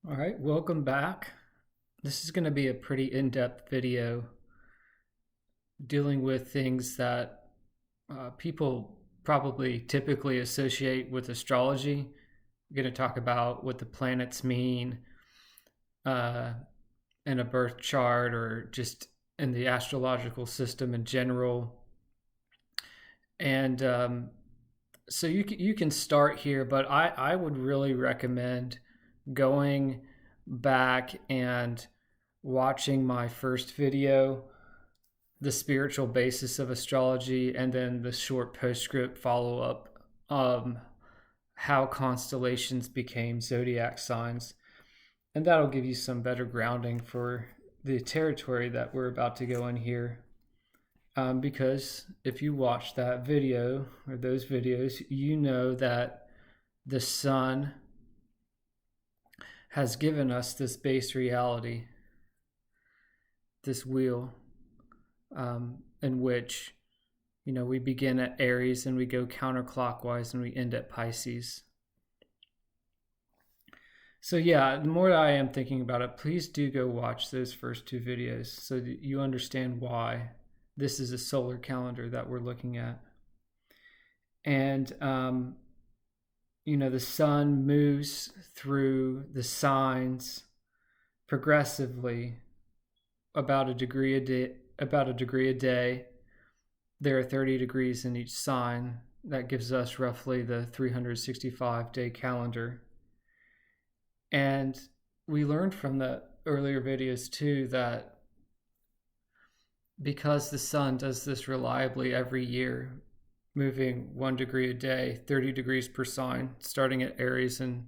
All right, welcome back. This is going to be a pretty in-depth video dealing with things that people probably typically associate with astrology. We're going to talk about what the planets mean uh, in a birth chart or just in the astrological system in general. And so you can start here, but I would really recommend going back and watching my first video, the spiritual basis of astrology, and then the short postscript follow up, how constellations became zodiac signs. And that'll give you some better grounding for the territory that we're about to go in here. Because if you watch that video or those videos, you know that the sun has given us this base reality, this wheel, in which, we begin at Aries and we go counterclockwise and we end at Pisces. So yeah, the more I am thinking about it, please do go watch those first two videos so that you understand why this is a solar calendar that we're looking at. And, the sun moves through the signs progressively about a degree a day. There are 30 degrees in each sign. That gives us roughly the 365-day calendar. And we learned from the earlier videos too that because the sun does this reliably every year, moving 1 degree a day, 30 degrees per sign, starting at Aries in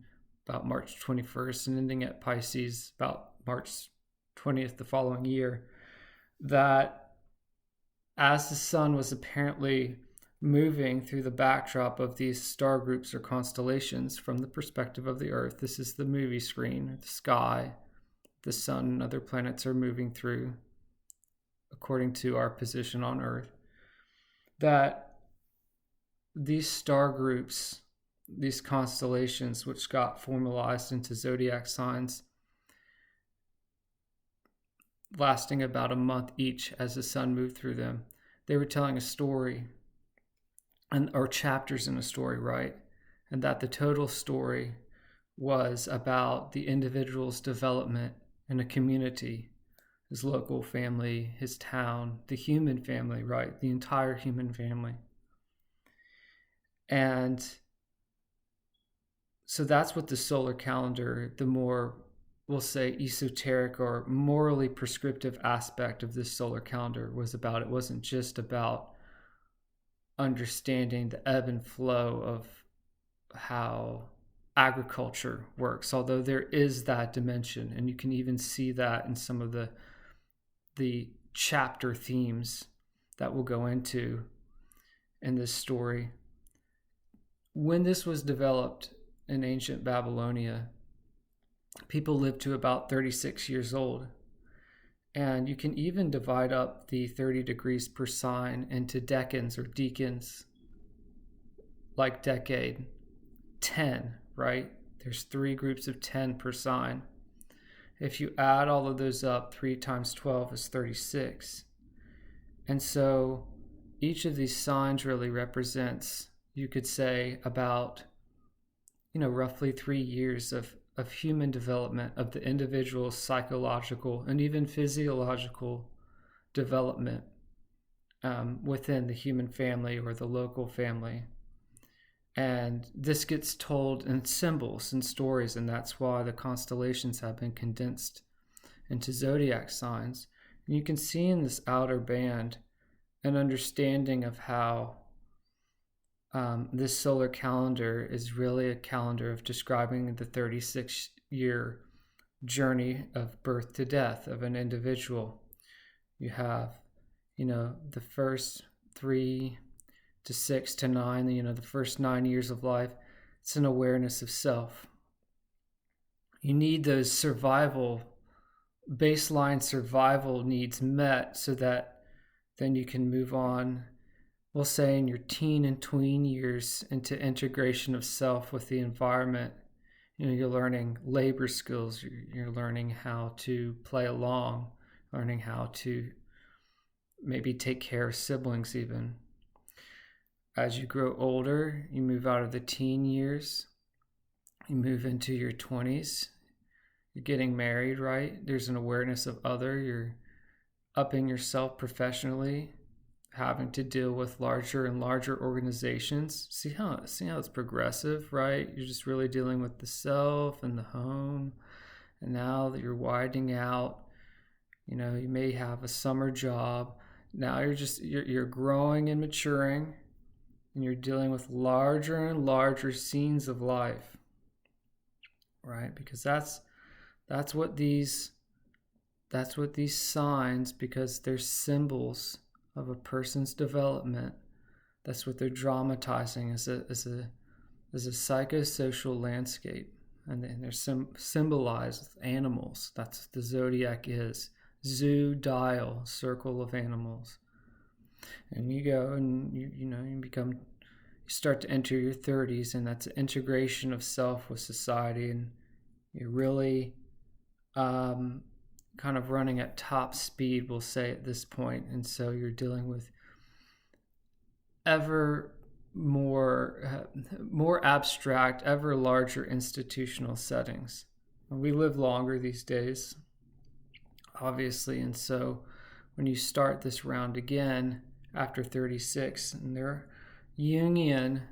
about March 21st and ending at Pisces about March 20th the following year, that as the sun was apparently moving through the backdrop of these star groups or constellations from the perspective of the Earth, this is the movie screen, or the sky, the sun and other planets are moving through according to our position on Earth, that these star groups, these constellations, which got formalized into zodiac signs, lasting about a month each as the sun moved through them, they were telling a story, or chapters in a story, right? And that the total story was about the individual's development in a community, his local family, his town, the human family, right? The entire human family. And so that's what the solar calendar, the more, we'll say, esoteric or morally prescriptive aspect of this solar calendar was about. It wasn't just about understanding the ebb and flow of how agriculture works, although there is that dimension, and you can even see that in some of the chapter themes that we'll go into in this story. When this was developed in ancient Babylonia, people lived to about 36 years old. And you can even divide up the 30 degrees per sign into decans or decans, like decade, 10, right? There's 3 groups of 10 per sign. If you add all of those up, 3 times 12 is 36. And so each of these signs really represents, you could say, about, roughly 3 years of human development, of the individual's psychological and even physiological development within the human family or the local family. And this gets told in symbols and stories, and that's why the constellations have been condensed into zodiac signs. And you can see in this outer band an understanding of how this solar calendar is really a calendar of describing the 36-year journey of birth to death of an individual. You have, the first 3 to 6 to 9, the first 9 years of life. It's an awareness of self. You need those baseline survival needs met so that then you can move on, we'll say, in your teen and tween years into integration of self with the environment You're learning labor skills. You're learning how to play along, learning how to maybe take care of siblings even. As you grow older, you move out of the teen years, you move into your 20s, you're getting married, right? There's an awareness of other, you're upping yourself professionally, having to deal with larger and larger organizations. See how it's progressive, right? You're just really dealing with the self and the home. And now that you're widening out, you may have a summer job. Now you're growing and maturing, and you're dealing with larger and larger scenes of life, right? Because that's what these signs, because they're symbols of a person's development. That's what they're dramatizing as a psychosocial landscape, and they're symbolized with animals. That's what the zodiac is. Zoo, dial, circle of animals. And you go and you start to enter your 30s, and that's an integration of self with society, and you're really kind of running at top speed, we'll say, at this point. And so you're dealing with ever more abstract, ever larger institutional settings. And we live longer these days, obviously, and so when you start this round again after 36, and there are Jungian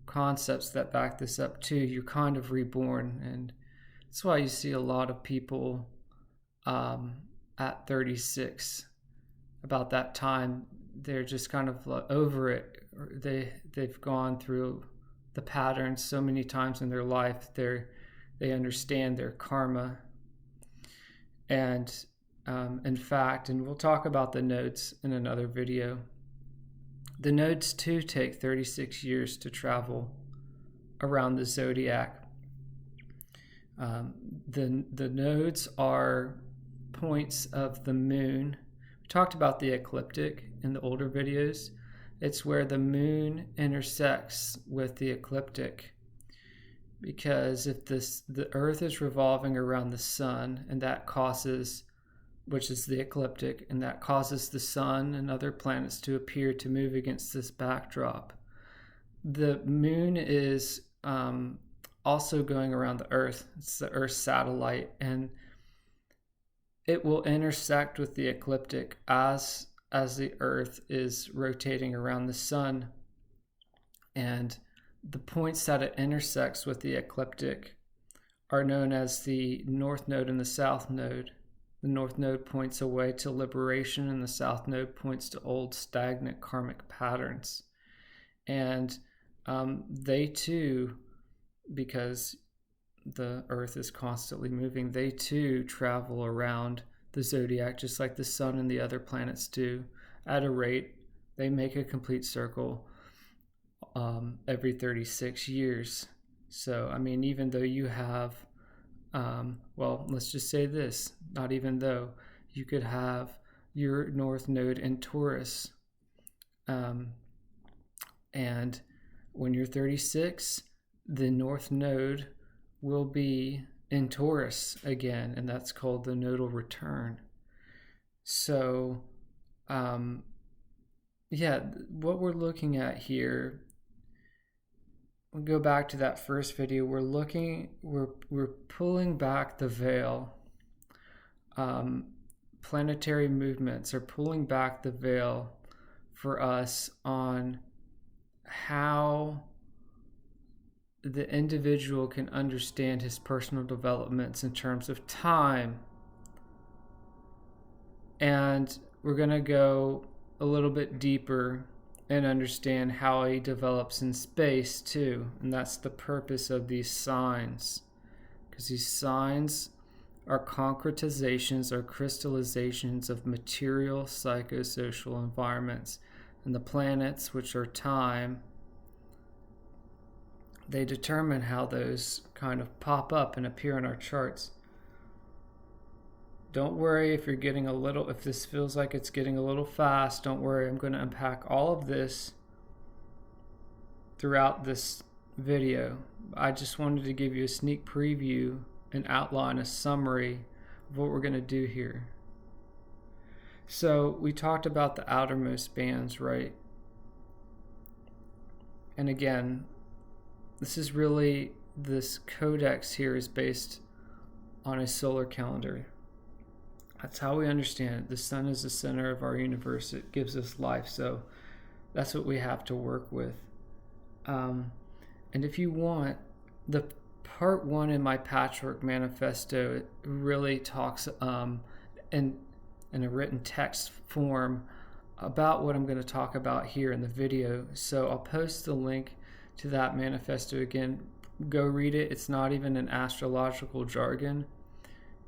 concepts that back this up too, you're kind of reborn. And that's why you see a lot of people at 36, about that time, they're just kind of over it. They've gone through the patterns so many times in their life. They understand their karma. And in fact, and we'll talk about the nodes in another video, the nodes too take 36 years to travel around the zodiac. The nodes are points of the moon. We talked about the ecliptic in the older videos. It's where the moon intersects with the ecliptic, because if the earth is revolving around the sun, and that causes, which is the ecliptic, and that causes the sun and other planets to appear to move against this backdrop. The moon is also going around the earth. It's the earth's satellite, and it will intersect with the ecliptic as the earth is rotating around the sun. And the points that it intersects with the ecliptic are known as the north node and the south node. The north node points away to liberation, and the south node points to old stagnant karmic patterns. And they too, because the earth is constantly moving, they too travel around the zodiac just like the sun and the other planets do at a rate. They make a complete circle every 36 years. So, I mean, even though you have, well, let's just say this, not even though, you could have your north node in Taurus. And when you're 36, the north node will be in Taurus again, and that's called the nodal return. So, what we're looking at here, we'll go back to that first video. We're pulling back the veil. Planetary movements are pulling back the veil for us on how the individual can understand his personal developments in terms of time. And we're going to go a little bit deeper and understand how he develops in space too. And that's the purpose of these signs, because these signs are concretizations or crystallizations of material psychosocial environments. And the planets, which are time, they determine how those kind of pop up and appear in our charts. Don't worry if if this feels like it's getting a little fast. Don't worry, I'm going to unpack all of this throughout this video. I just wanted to give you a sneak preview, an outline, a summary of what we're going to do here. So we talked about the outermost bands, right? And again, this codex here is based on a solar calendar. That's how we understand it. The sun is the center of our universe. It gives us life. So that's what we have to work with. And if you want, the part 1 in my Patchwork Manifesto, it really talks in a written text form about what I'm going to talk about here in the video. So I'll post the link to that manifesto again. Go read it. It's not even an astrological jargon.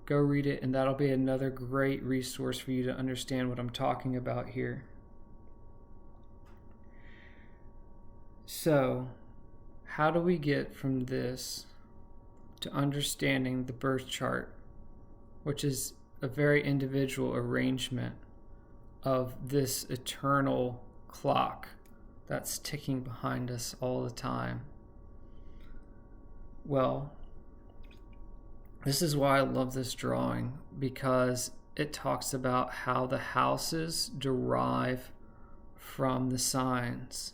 Go read it, and that'll be another great resource for you to understand what I'm talking about here. So, how do we get from this to understanding the birth chart, which is a very individual arrangement of this eternal clock that's ticking behind us all the time? Well, this is why I love this drawing, because it talks about how the houses derive from the signs.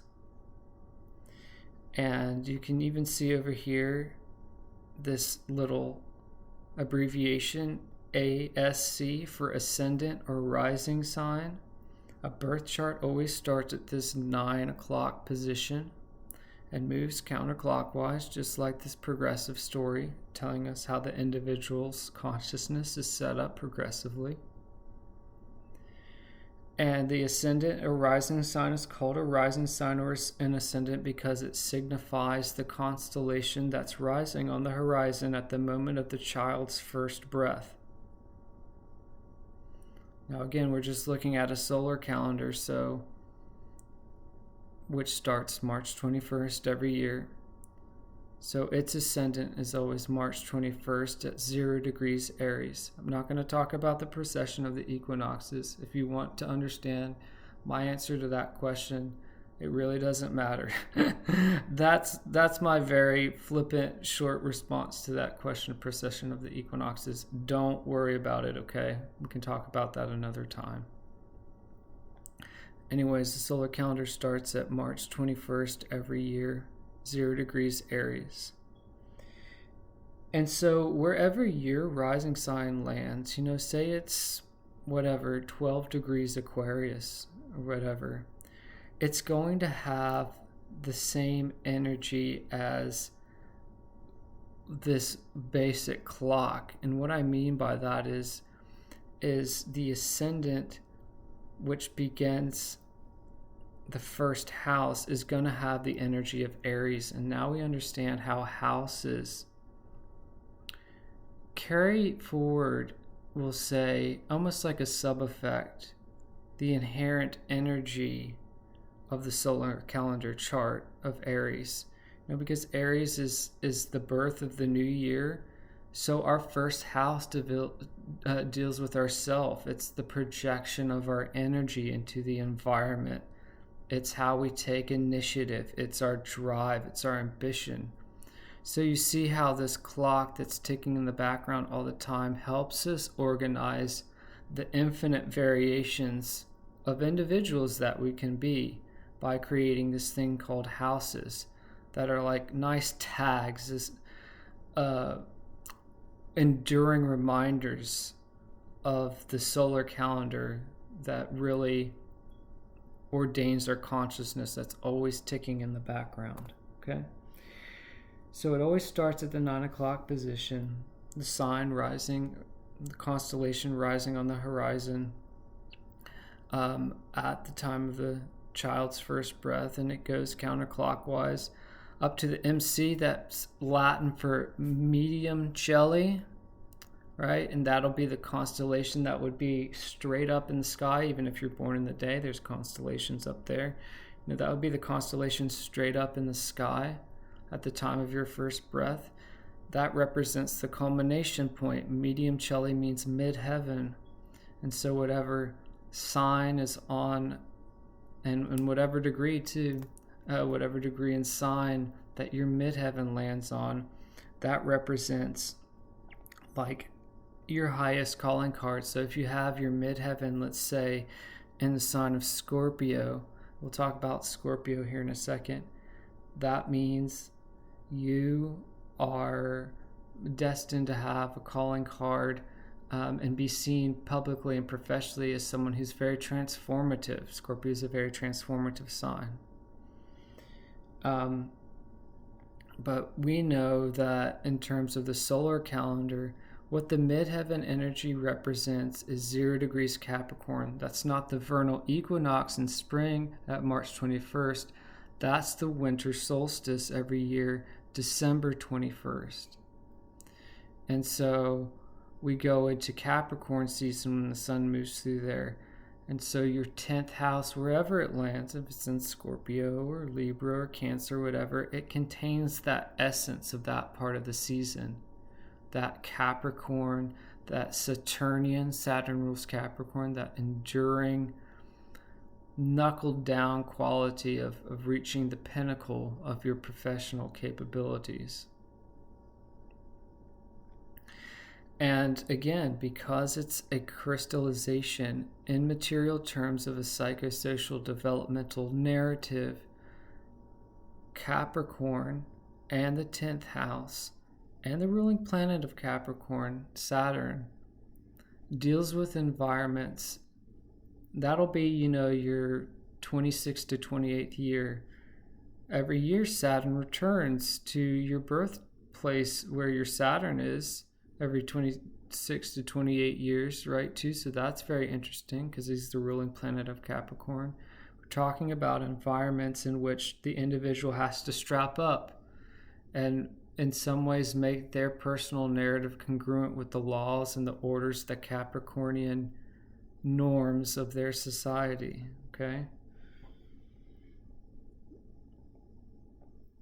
And you can even see over here this little abbreviation, ASC, for ascendant or rising sign. A birth chart always starts at this 9 o'clock position and moves counterclockwise, just like this progressive story, telling us how the individual's consciousness is set up progressively. And the ascendant or rising sign is called a rising sign or an ascendant because it signifies the constellation that's rising on the horizon at the moment of the child's first breath. Now again, we're just looking at a solar calendar, which starts March 21st every year. So its ascendant is always March 21st at 0 degrees Aries. I'm not going to talk about the precession of the equinoxes. If you want to understand my answer to that question, it really doesn't matter. That's my very flippant, short response to that question of precession of the equinoxes. Don't worry about it, okay? We can talk about that another time. Anyways, the solar calendar starts at March 21st every year, 0 degrees Aries. And so wherever your rising sign lands, say it's 12 degrees Aquarius or whatever, it's going to have the same energy as this basic clock. And what I mean by that is the ascendant, which begins the first house, is going to have the energy of Aries. And now we understand how houses carry forward, we'll say, almost like a sub-effect, the inherent energy of the solar calendar chart of Aries. Because Aries is the birth of the new year. So our first house deals with ourself. It's the projection of our energy into the environment. It's how we take initiative. It's our drive. It's our ambition. So you see how this clock that's ticking in the background all the time helps us organize the infinite variations of individuals that we can be by creating this thing called houses that are like nice tags, as enduring reminders of the solar calendar that really ordains our consciousness that's always ticking in the background. Okay, so it always starts at the 9 o'clock position, the sign rising, the constellation rising on the horizon at the time of the child's first breath, and it goes counterclockwise up to the MC. That's Latin for medium Celli, right? And that'll be the constellation that would be straight up in the sky. Even if you're born in the day, there's constellations up there. That would be the constellation straight up in the sky at the time of your first breath. That represents the culmination point. Medium Celli means mid-heaven. And so whatever sign is on, and whatever degree too, whatever degree and sign that your midheaven lands on, that represents like your highest calling card. So if you have your midheaven, let's say, in the sign of Scorpio, we'll talk about Scorpio here in a second, that means you are destined to have a calling card and be seen publicly and professionally as someone who's very transformative. Scorpio is a very transformative sign. But we know that in terms of the solar calendar, what the midheaven energy represents is 0 degrees Capricorn. That's not the vernal equinox in spring at March 21st. That's the winter solstice every year, December 21st. And so we go into Capricorn season when the sun moves through there. And so your 10th house, wherever it lands, if it's in Scorpio or Libra or Cancer, whatever, it contains that essence of that part of the season. That Capricorn, that Saturnian, Saturn rules Capricorn, that enduring, knuckled down quality of reaching the pinnacle of your professional capabilities. And again, because it's a crystallization in material terms of a psychosocial developmental narrative, Capricorn and the 10th house and the ruling planet of Capricorn, Saturn, deals with environments. That'll be, your 26th to 28th year. Every year, Saturn returns to your birthplace where your Saturn is, every 26 to 28 years, right, too. So that's very interesting because he's the ruling planet of Capricorn. We're talking about environments in which the individual has to strap up and in some ways make their personal narrative congruent with the laws and the orders, the Capricornian norms of their society, okay?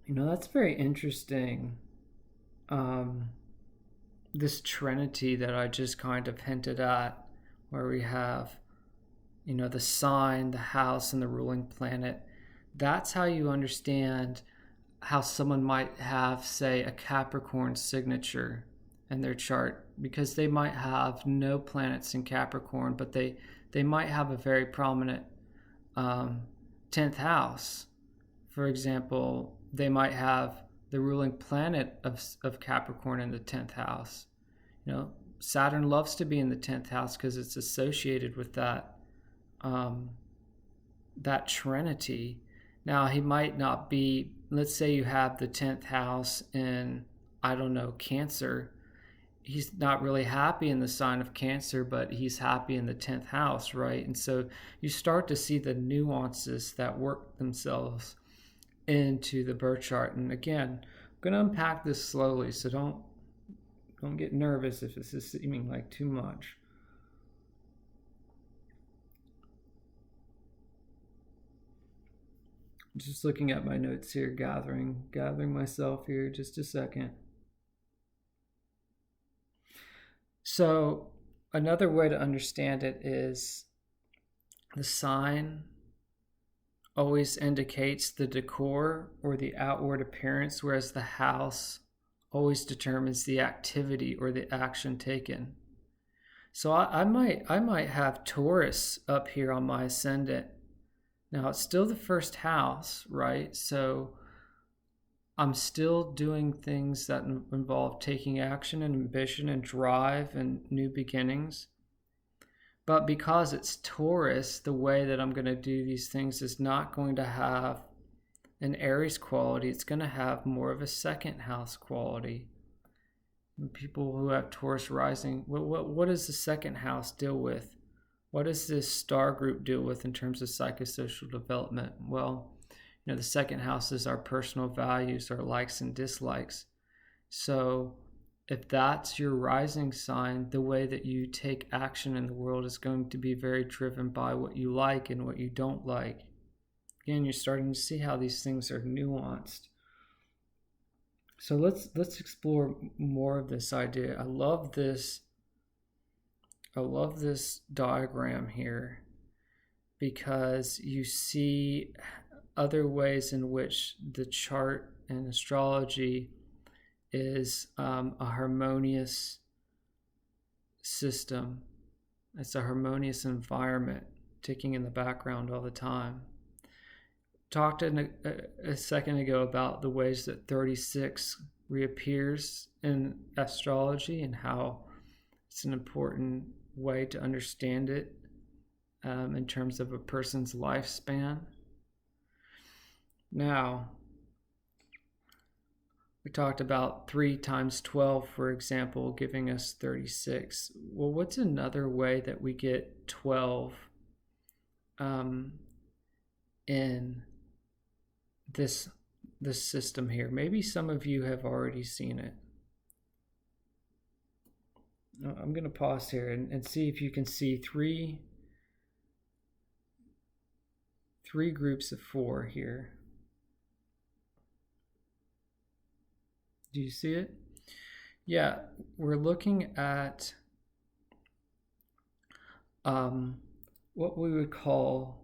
That's very interesting. This trinity that I just kind of hinted at, where we have, the sign, the house, and the ruling planet. That's how you understand how someone might have, say, a Capricorn signature in their chart, because they might have no planets in Capricorn, but they might have a very prominent 10th house. For example, they might have the ruling planet of Capricorn in the 10th house. Saturn loves to be in the 10th house because it's associated with that trinity. Now, he might not be, let's say you have the 10th house in, Cancer. He's not really happy in the sign of Cancer, but he's happy in the 10th house, right? And so you start to see the nuances that work themselves into the birth chart. And again, I'm going to unpack this slowly, so don't get nervous if this is seeming like too much. Just looking at my notes here, gathering myself here, just a second. So another way to understand it is the sign always indicates the decor or the outward appearance, whereas the house always determines the activity or the action taken. So I might have Taurus up here on my ascendant. Now it's still the first house, right? So I'm still doing things that involve taking action and ambition and drive and new beginnings. But because it's Taurus, the way that I'm going to do these things is not going to have an Aries quality. It's going to have more of a second house quality. And people who have Taurus rising, what does the second house deal with? What does this star group deal with in terms of psychosocial development? Well, the second house is our personal values, our likes and dislikes. So if that's your rising sign, the way that you take action in the world is going to be very driven by what you like and what you don't like. Again, you're starting to see how these things are nuanced. So let's explore more of this idea. I love this diagram here because you see other ways in which the chart in astrology is a harmonious system. It's a harmonious environment ticking in the background all the time. Talked a second ago about the ways that 36 reappears in astrology and how it's an important way to understand it in terms of a person's lifespan. Now, we talked about 3 times 12, for example, giving us 36. Well, what's another way that we get 12 in this system here? Maybe some of you have already seen it. I'm going to pause here and see if you can see three groups of 4 here. Do you see it? Yeah, we're looking at what we would call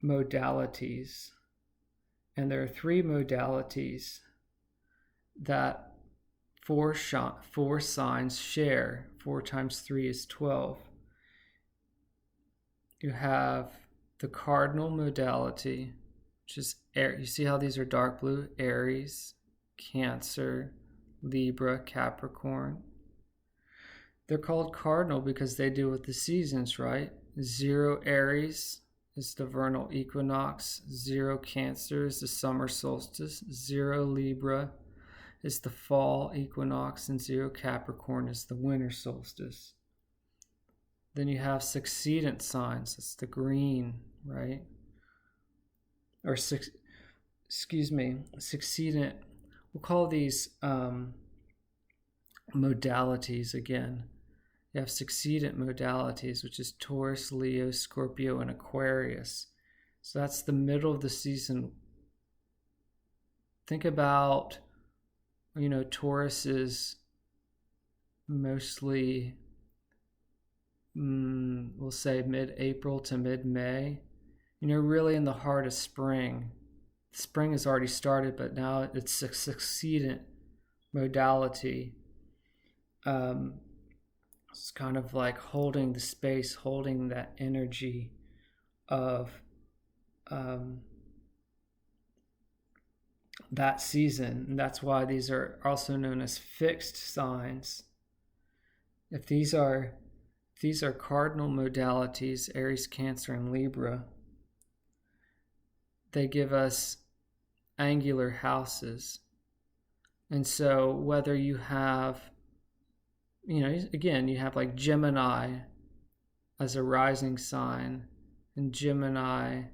modalities. And there are 3 modalities that 4 signs share. 4 times 3 is 12. You have the cardinal modality, which is air. You see how these are dark blue? Aries, Cancer, Libra, Capricorn. They're called cardinal because they deal with the seasons, right? 0 Aries is the vernal equinox. 0 Cancer is the summer solstice. 0 Libra is the fall equinox. And 0 Capricorn is the winter solstice. Then you have succedent signs. It's the green, right? Or succedent. We'll call these modalities again. You have succedent modalities, which is Taurus, Leo, Scorpio, and Aquarius. So that's the middle of the season. Think about, Taurus is mostly, we'll say mid-April to mid-May. Really in the heart of spring. Spring has already started, but now it's a succedent modality. It's kind of like holding the space, holding that energy of that season. And that's why these are also known as fixed signs. If these are cardinal modalities, Aries, Cancer, and Libra, they give us angular houses. And so whether you have, again, you have like Gemini as a rising sign, and Gemini,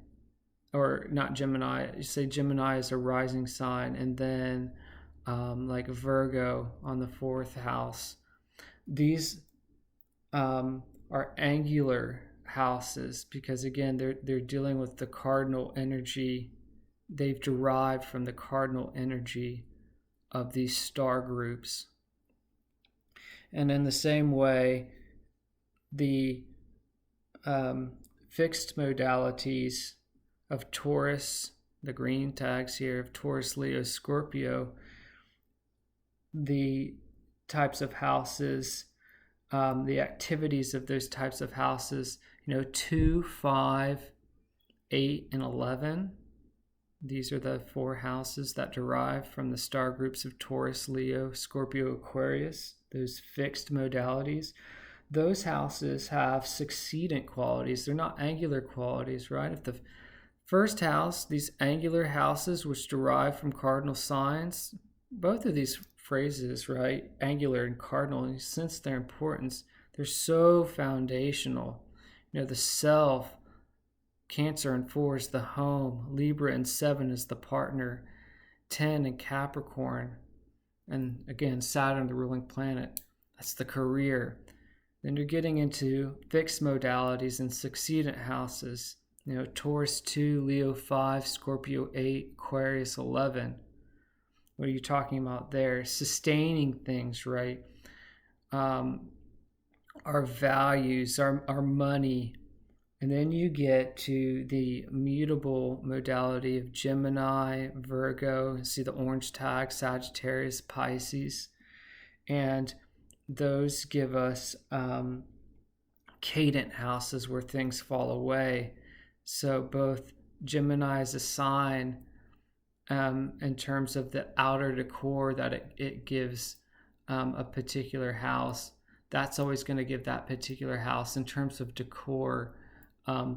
or not Gemini, you say Gemini is a rising sign, and then like Virgo on the 4th house. These are angular houses because, again, they're dealing with the cardinal energy. They've derived from the cardinal energy of these star groups. And in the same way, the fixed modalities of Taurus, the green tags here of Taurus, Leo, Scorpio, the types of houses, the activities of those types of houses, 2, 5, 8, and 11. These are the 4 houses that derive from the star groups of Taurus, Leo, Scorpio, Aquarius, those fixed modalities. Those houses have succedent qualities. They're not angular qualities, right? If the first house, these angular houses, which derive from cardinal signs, both of these phrases, right, angular and cardinal, and sense their importance, they're so foundational. The self, Cancer and 4 is the home, Libra and 7 is the partner, 10 and Capricorn, and again, Saturn, the ruling planet, that's the career. Then you're getting into fixed modalities and succedent houses, Taurus 2, Leo 5, Scorpio 8, Aquarius 11. What are you talking about there? Sustaining things, right? Our values, our money, And then you get to the mutable modality of Gemini, Virgo, see the orange tag, Sagittarius, Pisces. And those give us cadent houses where things fall away. So both Gemini is a sign in terms of the outer decor that it gives a particular house. That's always going to give that particular house in terms of decor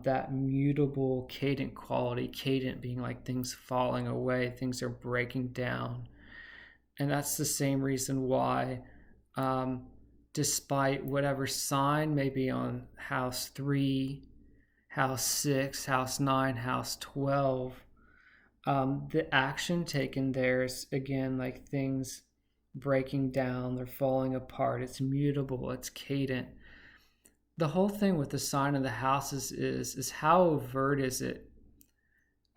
that mutable cadent quality, cadent being like things falling away, things are breaking down. And that's the same reason why despite whatever sign may be on house 3, house 6, house 9, house 12, the action taken there is, again, like things breaking down, they're falling apart, it's mutable, it's cadent. The whole thing with the sign of the houses is how overt is it?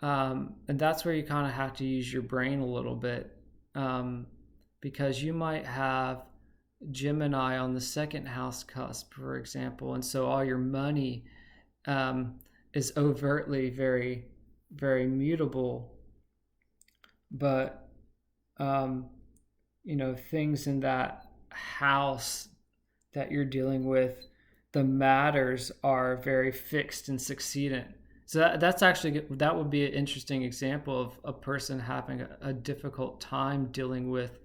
And that's where you kind of have to use your brain a little bit, because you might have Gemini on the second house cusp, for example, and so all your money is overtly very, very mutable. But things in that house that you're dealing with, the matters are very fixed and succeedent. So that would be an interesting example of a person having a difficult time dealing with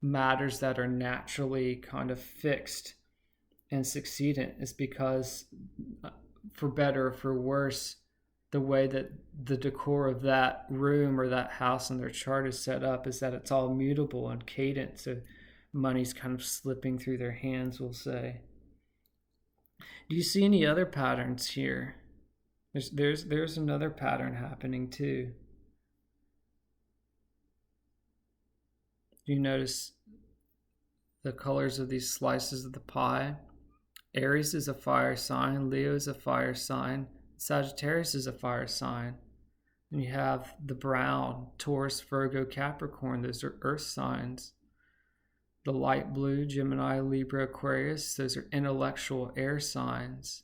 matters that are naturally kind of fixed and succeedent, is because, for better or for worse, the way that the decor of that room or that house in their chart is set up is that it's all mutable and cadent. So money's kind of slipping through their hands, we'll say. Do you see any other patterns here? There's another pattern happening too. Do you notice the colors of these slices of the pie? Aries is a fire sign, Leo is a fire sign, Sagittarius is a fire sign. And you have the brown, Taurus, Virgo, Capricorn, those are earth signs. The light blue, Gemini, Libra, Aquarius, those are intellectual air signs.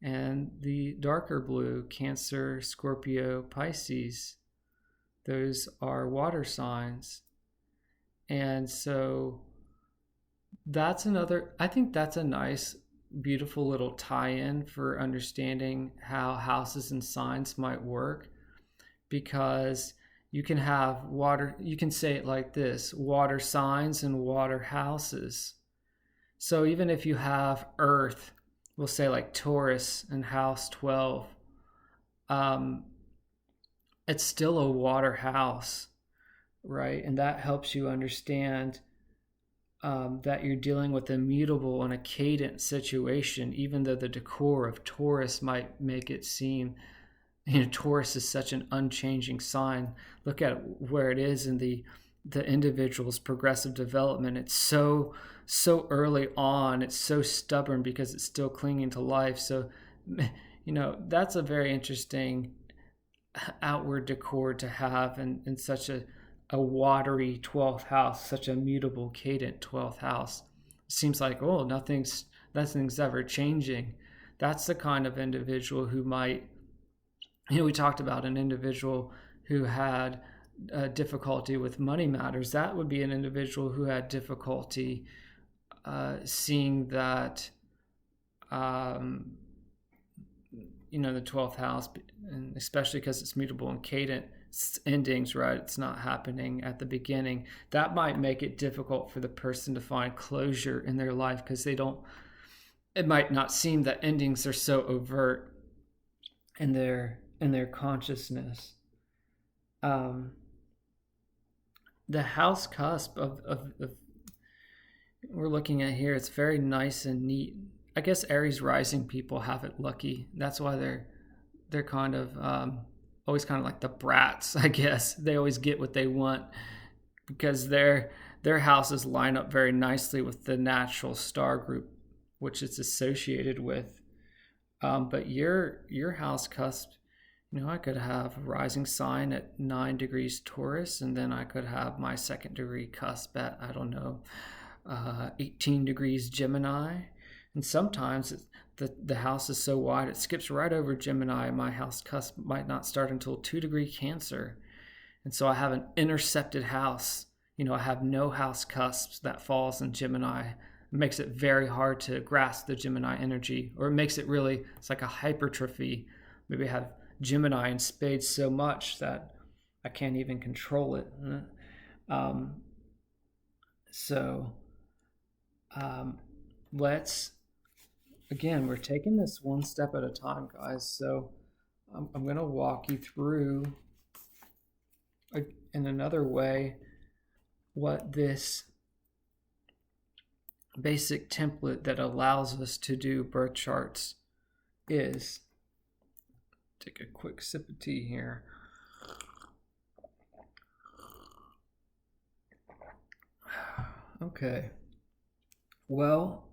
And the darker blue, Cancer, Scorpio, Pisces, those are water signs. And so I think that's a nice, beautiful little tie-in for understanding how houses and signs might work, because you can have water, you can say it like this: water signs and water houses. So even if you have earth, we'll say like Taurus in house 12, it's still a water house, right? And that helps you understand that you're dealing with a mutable and a cadent situation, even though the decor of Taurus might make it seem, Taurus is such an unchanging sign. Look at where it is in the individual's progressive development. It's so early on. It's so stubborn because it's still clinging to life. So, that's a very interesting outward decor to have in such a watery 12th house, such a mutable, cadent 12th house. It seems like, nothing's ever changing. That's the kind of individual who might, we talked about an individual who had difficulty with money matters. That would be an individual who had difficulty seeing that, the 12th house, and especially because it's mutable and cadent, endings, right? It's not happening at the beginning. That might make it difficult for the person to find closure in their life, because it might not seem that endings are so overt in their consciousness. The house cusp of we're looking at here, it's very nice and neat. I guess Aries rising people have it lucky. That's why they're kind of always kind of like the brats, I guess. They always get what they want because their houses line up very nicely with the natural star group, which it's associated with. But your house cusp, I could have a rising sign at 9 degrees Taurus, and then I could have my second degree cusp at, 18 degrees Gemini. And sometimes the house is so wide, it skips right over Gemini. My house cusp might not start until 2-degree Cancer. And so I have an intercepted house. I have no house cusps that falls in Gemini. It makes it very hard to grasp the Gemini energy, or it makes it really, it's like a hypertrophy. Maybe I have Gemini in spades so much that I can't even control it. Let's, again, we're taking this one step at a time, guys. So I'm going to walk you through in another way what this basic template that allows us to do birth charts is. Take a quick sip of tea here. Okay. Well,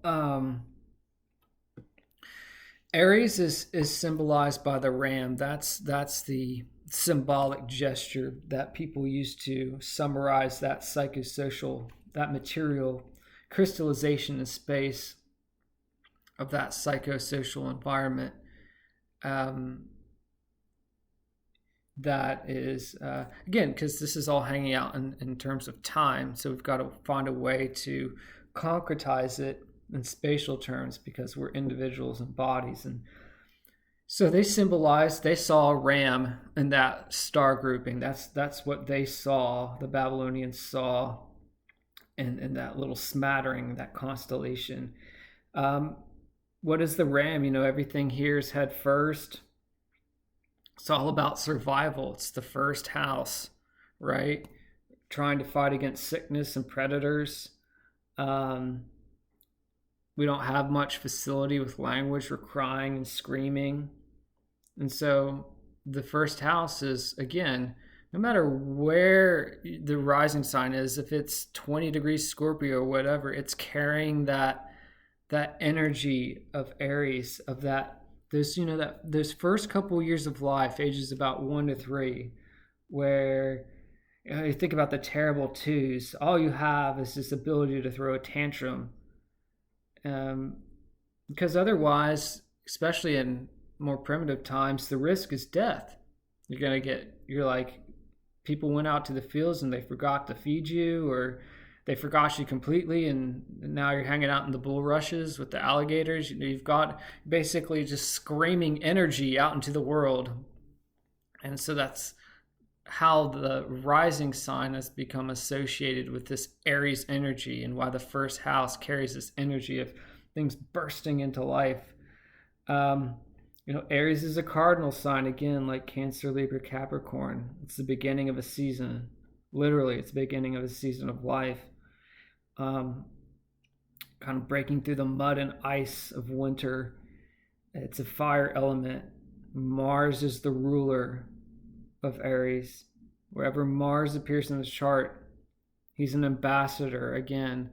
Aries is symbolized by the ram. That's the symbolic gesture that people use to summarize that psychosocial, that material crystallization in space of that psychosocial environment. That is, again, because this is all hanging out in terms of time. So we've got to find a way to concretize it in spatial terms, because we're individuals and bodies. And so they saw a ram in that star grouping. That's what they saw, the Babylonians saw in that little smattering, that constellation. What is the ram? Everything here is head first. It's all about survival. It's the first house, right? Trying to fight against sickness and predators. We don't have much facility with language. We're crying and screaming. And so the first house is, again, no matter where the rising sign is, if it's 20 degrees Scorpio or whatever, it's carrying that energy of Aries, of those first couple years of life, ages about 1 to 3, where you think about the terrible twos. All you have is this ability to throw a tantrum. Because otherwise, especially in more primitive times, the risk is death. You're like, people went out to the fields and they forgot to feed you, or they forgot you completely, and now you're hanging out in the bulrushes with the alligators. You've got basically just screaming energy out into the world. And so that's how the rising sign has become associated with this Aries energy, and why the first house carries this energy of things bursting into life. Aries is a cardinal sign, again, like Cancer, Libra, Capricorn. It's the beginning of a season. Literally, it's the beginning of a season of life. Kind of breaking through the mud and ice of winter. It's a fire element. Mars is the ruler of Aries. Wherever Mars appears in the chart, he's an ambassador, again,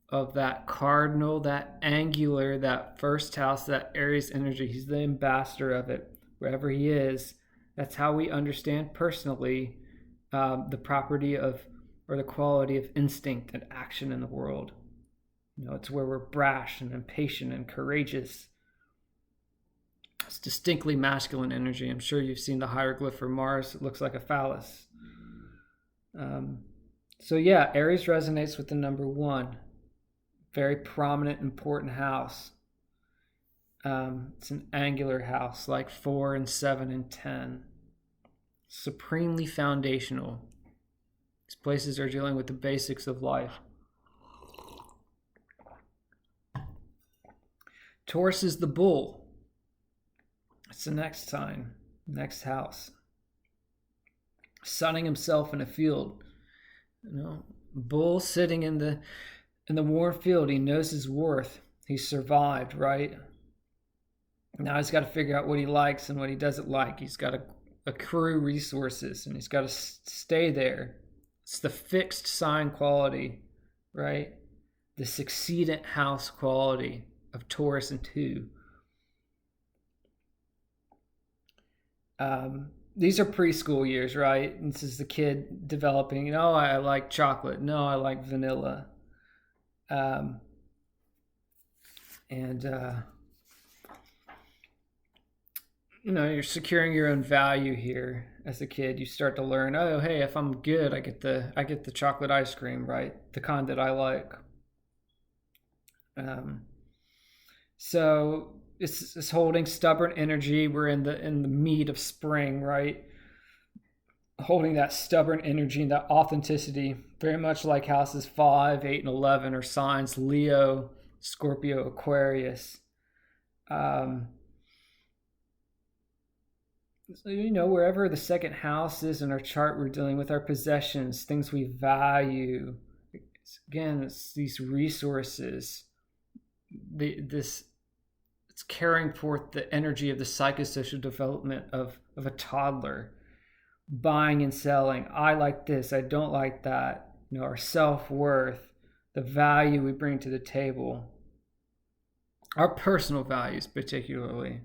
of that cardinal, that angular, that first house, that Aries energy. He's the ambassador of it. Wherever he is, that's how we understand personally the property of, or the quality of, instinct and action in the world. It's where we're brash and impatient and courageous. It's distinctly masculine energy. I'm sure you've seen the hieroglyph for Mars. It looks like a phallus. Aries resonates with the number 1. Very prominent, important house. It's an angular house, like 4 and 7 and 10. Supremely foundational. These places are dealing with the basics of life. Taurus is the bull. It's the next sign, next house. Sunning himself in a field. Bull sitting in the warm field. He knows his worth. He survived, right? Now he's got to figure out what he likes and what he doesn't like. He's got to accrue resources, and he's got to stay there. It's the fixed sign quality, right? The succeedant house quality of Taurus and 2. These are preschool years, right? This is the kid developing, I like chocolate. No, I like vanilla. And you're securing your own value here. As a kid, you start to learn, oh, hey, if I'm good, I get the chocolate ice cream, right? The kind that I like. So it's holding stubborn energy. We're in the meat of spring, right? Holding that stubborn energy and that authenticity, very much like houses 5, 8, and 11 are signs Leo, Scorpio, Aquarius. So, wherever the second house is in our chart, we're dealing with our possessions, things we value. Again, it's these resources. It's carrying forth the energy of the psychosocial development of a toddler. Buying and selling. I like this. I don't like that. Our self-worth, the value we bring to the table, our personal values particularly.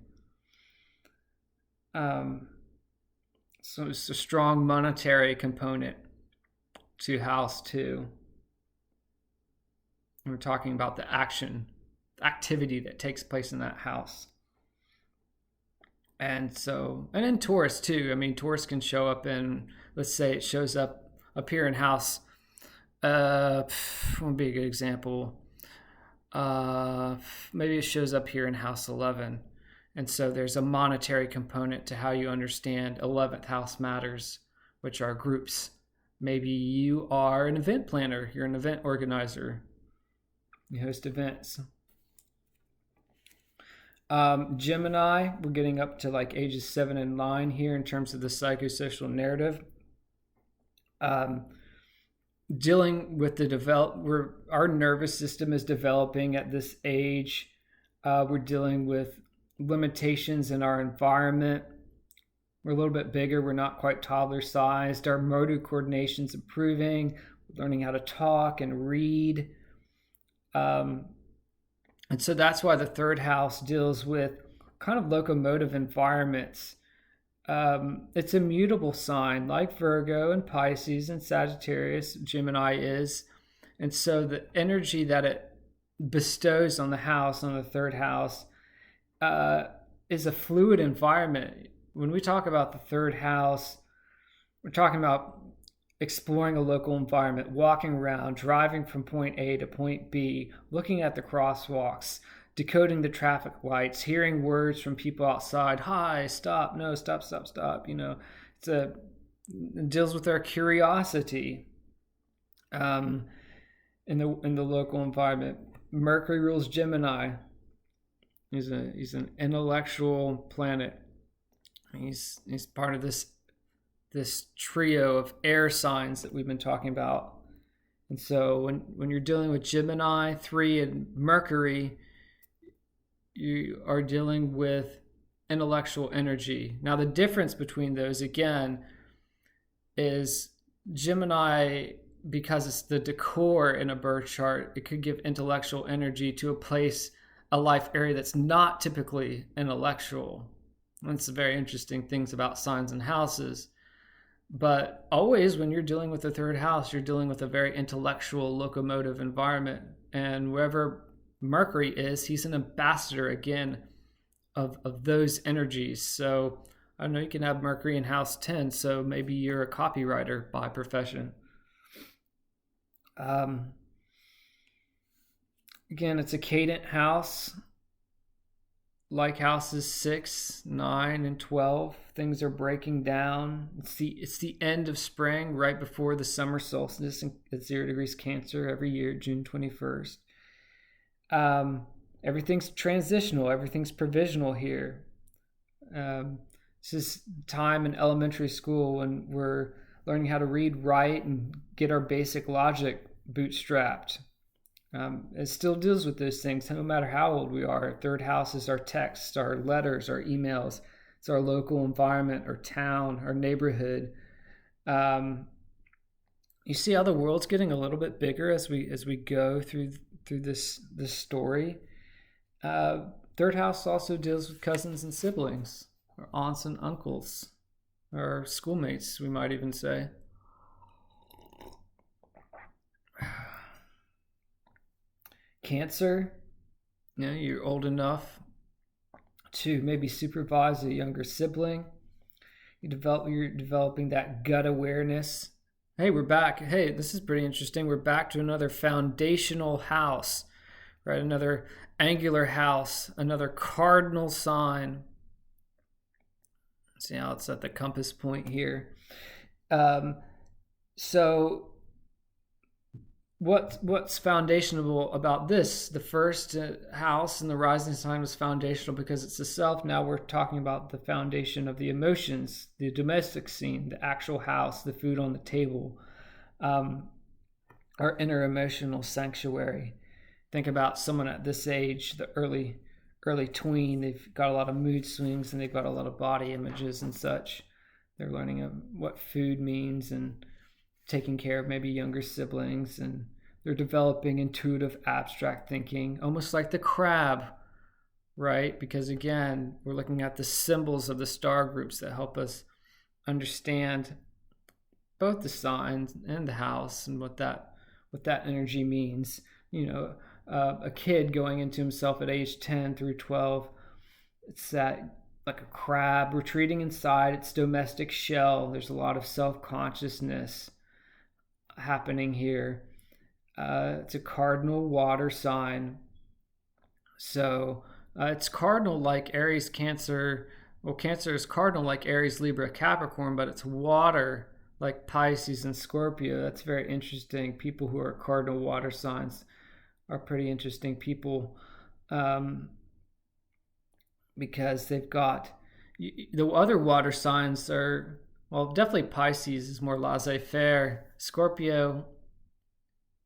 So it's a strong monetary component to house 2. And we're talking about the activity that takes place in that house. And in Taurus too. I mean, Taurus can show up in, let's say it shows up here in house. What would be a good example? Maybe it shows up here in house 11. And so there's a monetary component to how you understand 11th house matters, which are groups. Maybe you are an event planner. You're an event organizer. You host events. Gemini, we're getting up to like ages 7 and 9 here in terms of the psychosocial narrative. Dealing with our nervous system is developing at this age. We're dealing with limitations in our environment. We're a little bit bigger. We're not quite toddler sized. Our motor coordination's improving. We're learning how to talk and read. And so that's why the third house deals with kind of locomotive environments. It's a mutable sign like Virgo and Pisces and Sagittarius, Gemini is. And so the energy that it bestows on the third house, is a fluid environment. When we talk about the third house, we're talking about exploring a local environment, walking around, driving from point A to point B, looking at the crosswalks, decoding the traffic lights, hearing words from people outside. Hi, stop, no, stop. It deals with our curiosity in the local environment. Mercury rules Gemini. He's an intellectual planet. He's part of this trio of air signs that we've been talking about. And so when you're dealing with Gemini 3 and Mercury, you are dealing with intellectual energy. Now the difference between those again is Gemini, because it's the decor in a birth chart, it could give intellectual energy to a life area that's not typically intellectual. That's the very interesting things about signs and houses. But always when you're dealing with the third house, you're dealing with a very intellectual locomotive environment. And wherever Mercury is, he's an ambassador again of those energies. So I know you can have Mercury in house 10, so maybe you're a copywriter by profession. Again, it's a cadent house. Like houses 6, 9, and 12, things are breaking down. It's the end of spring, right before the summer solstice at 0 degrees Cancer every year, June 21st. Everything's transitional. Everything's provisional here. This is time in elementary school when we're learning how to read, write, and get our basic logic bootstrapped. It still deals with those things no matter how old we are. Our third house is our texts, our letters, our emails. It's our local environment, our town, our neighborhood. You see how the world's getting a little bit bigger as we go through this story. Third house also deals with cousins and siblings, or aunts and uncles, or schoolmates, we might even say. Cancer, You're old enough to maybe supervise a younger sibling. You're developing that gut awareness. Hey, we're back. Hey, this is pretty interesting. We're back to another foundational house, right? Another angular house, another cardinal sign. See how it's at the compass point here. So what's foundational about this? The first house and the rising sign was foundational because it's the self. Now we're talking about the foundation of the emotions, the domestic scene, the actual house, the food on the table, our inner emotional sanctuary. Think about someone at this age, the early tween. They've got a lot of mood swings and they've got a lot of body images and such. They're learning what food means and taking care of maybe younger siblings, and they're developing intuitive abstract thinking, almost like the crab, right? Because again, we're looking at the symbols of the star groups that help us understand both the signs and the house and what that energy means. A kid going into himself at age 10 through 12, it's that like a crab retreating inside its domestic shell. There's a lot of self-consciousness happening here. It's a cardinal water sign. So it's cardinal like Aries, Cancer. Well, Cancer is cardinal like Aries, Libra, Capricorn, but it's water like Pisces and Scorpio. That's very interesting. People who are cardinal water signs are pretty interesting people, because they've got the other water signs are, well, definitely Pisces is more laissez-faire. Scorpio,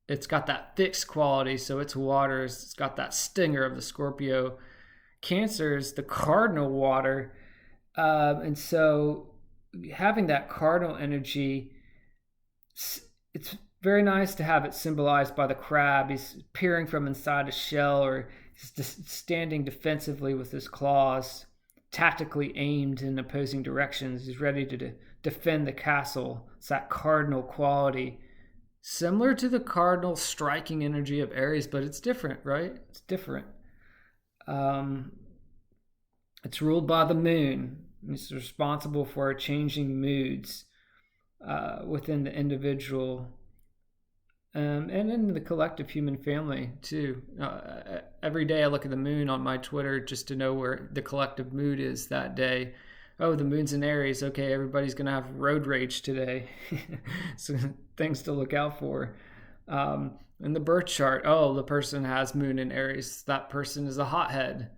it's got that fixed quality, so it's water. It's got that stinger of the Scorpio. Cancer is the cardinal water. And so having that cardinal energy, it's very nice to have it symbolized by the crab. He's peering from inside a shell, or he's just standing defensively with his claws, tactically aimed in opposing directions. He's ready to defend the castle. It's that cardinal quality, similar to the cardinal striking energy of Aries, but it's different, right? It's different. It's ruled by the moon. It's responsible for changing moods within the individual, and in the collective human family too. Every day I look at the moon on my Twitter just to know where the collective mood is that day. Oh, the moon's in Aries. Okay, everybody's going to have road rage today. So things to look out for. In the birth chart, oh, the person has moon in Aries. That person is a hothead.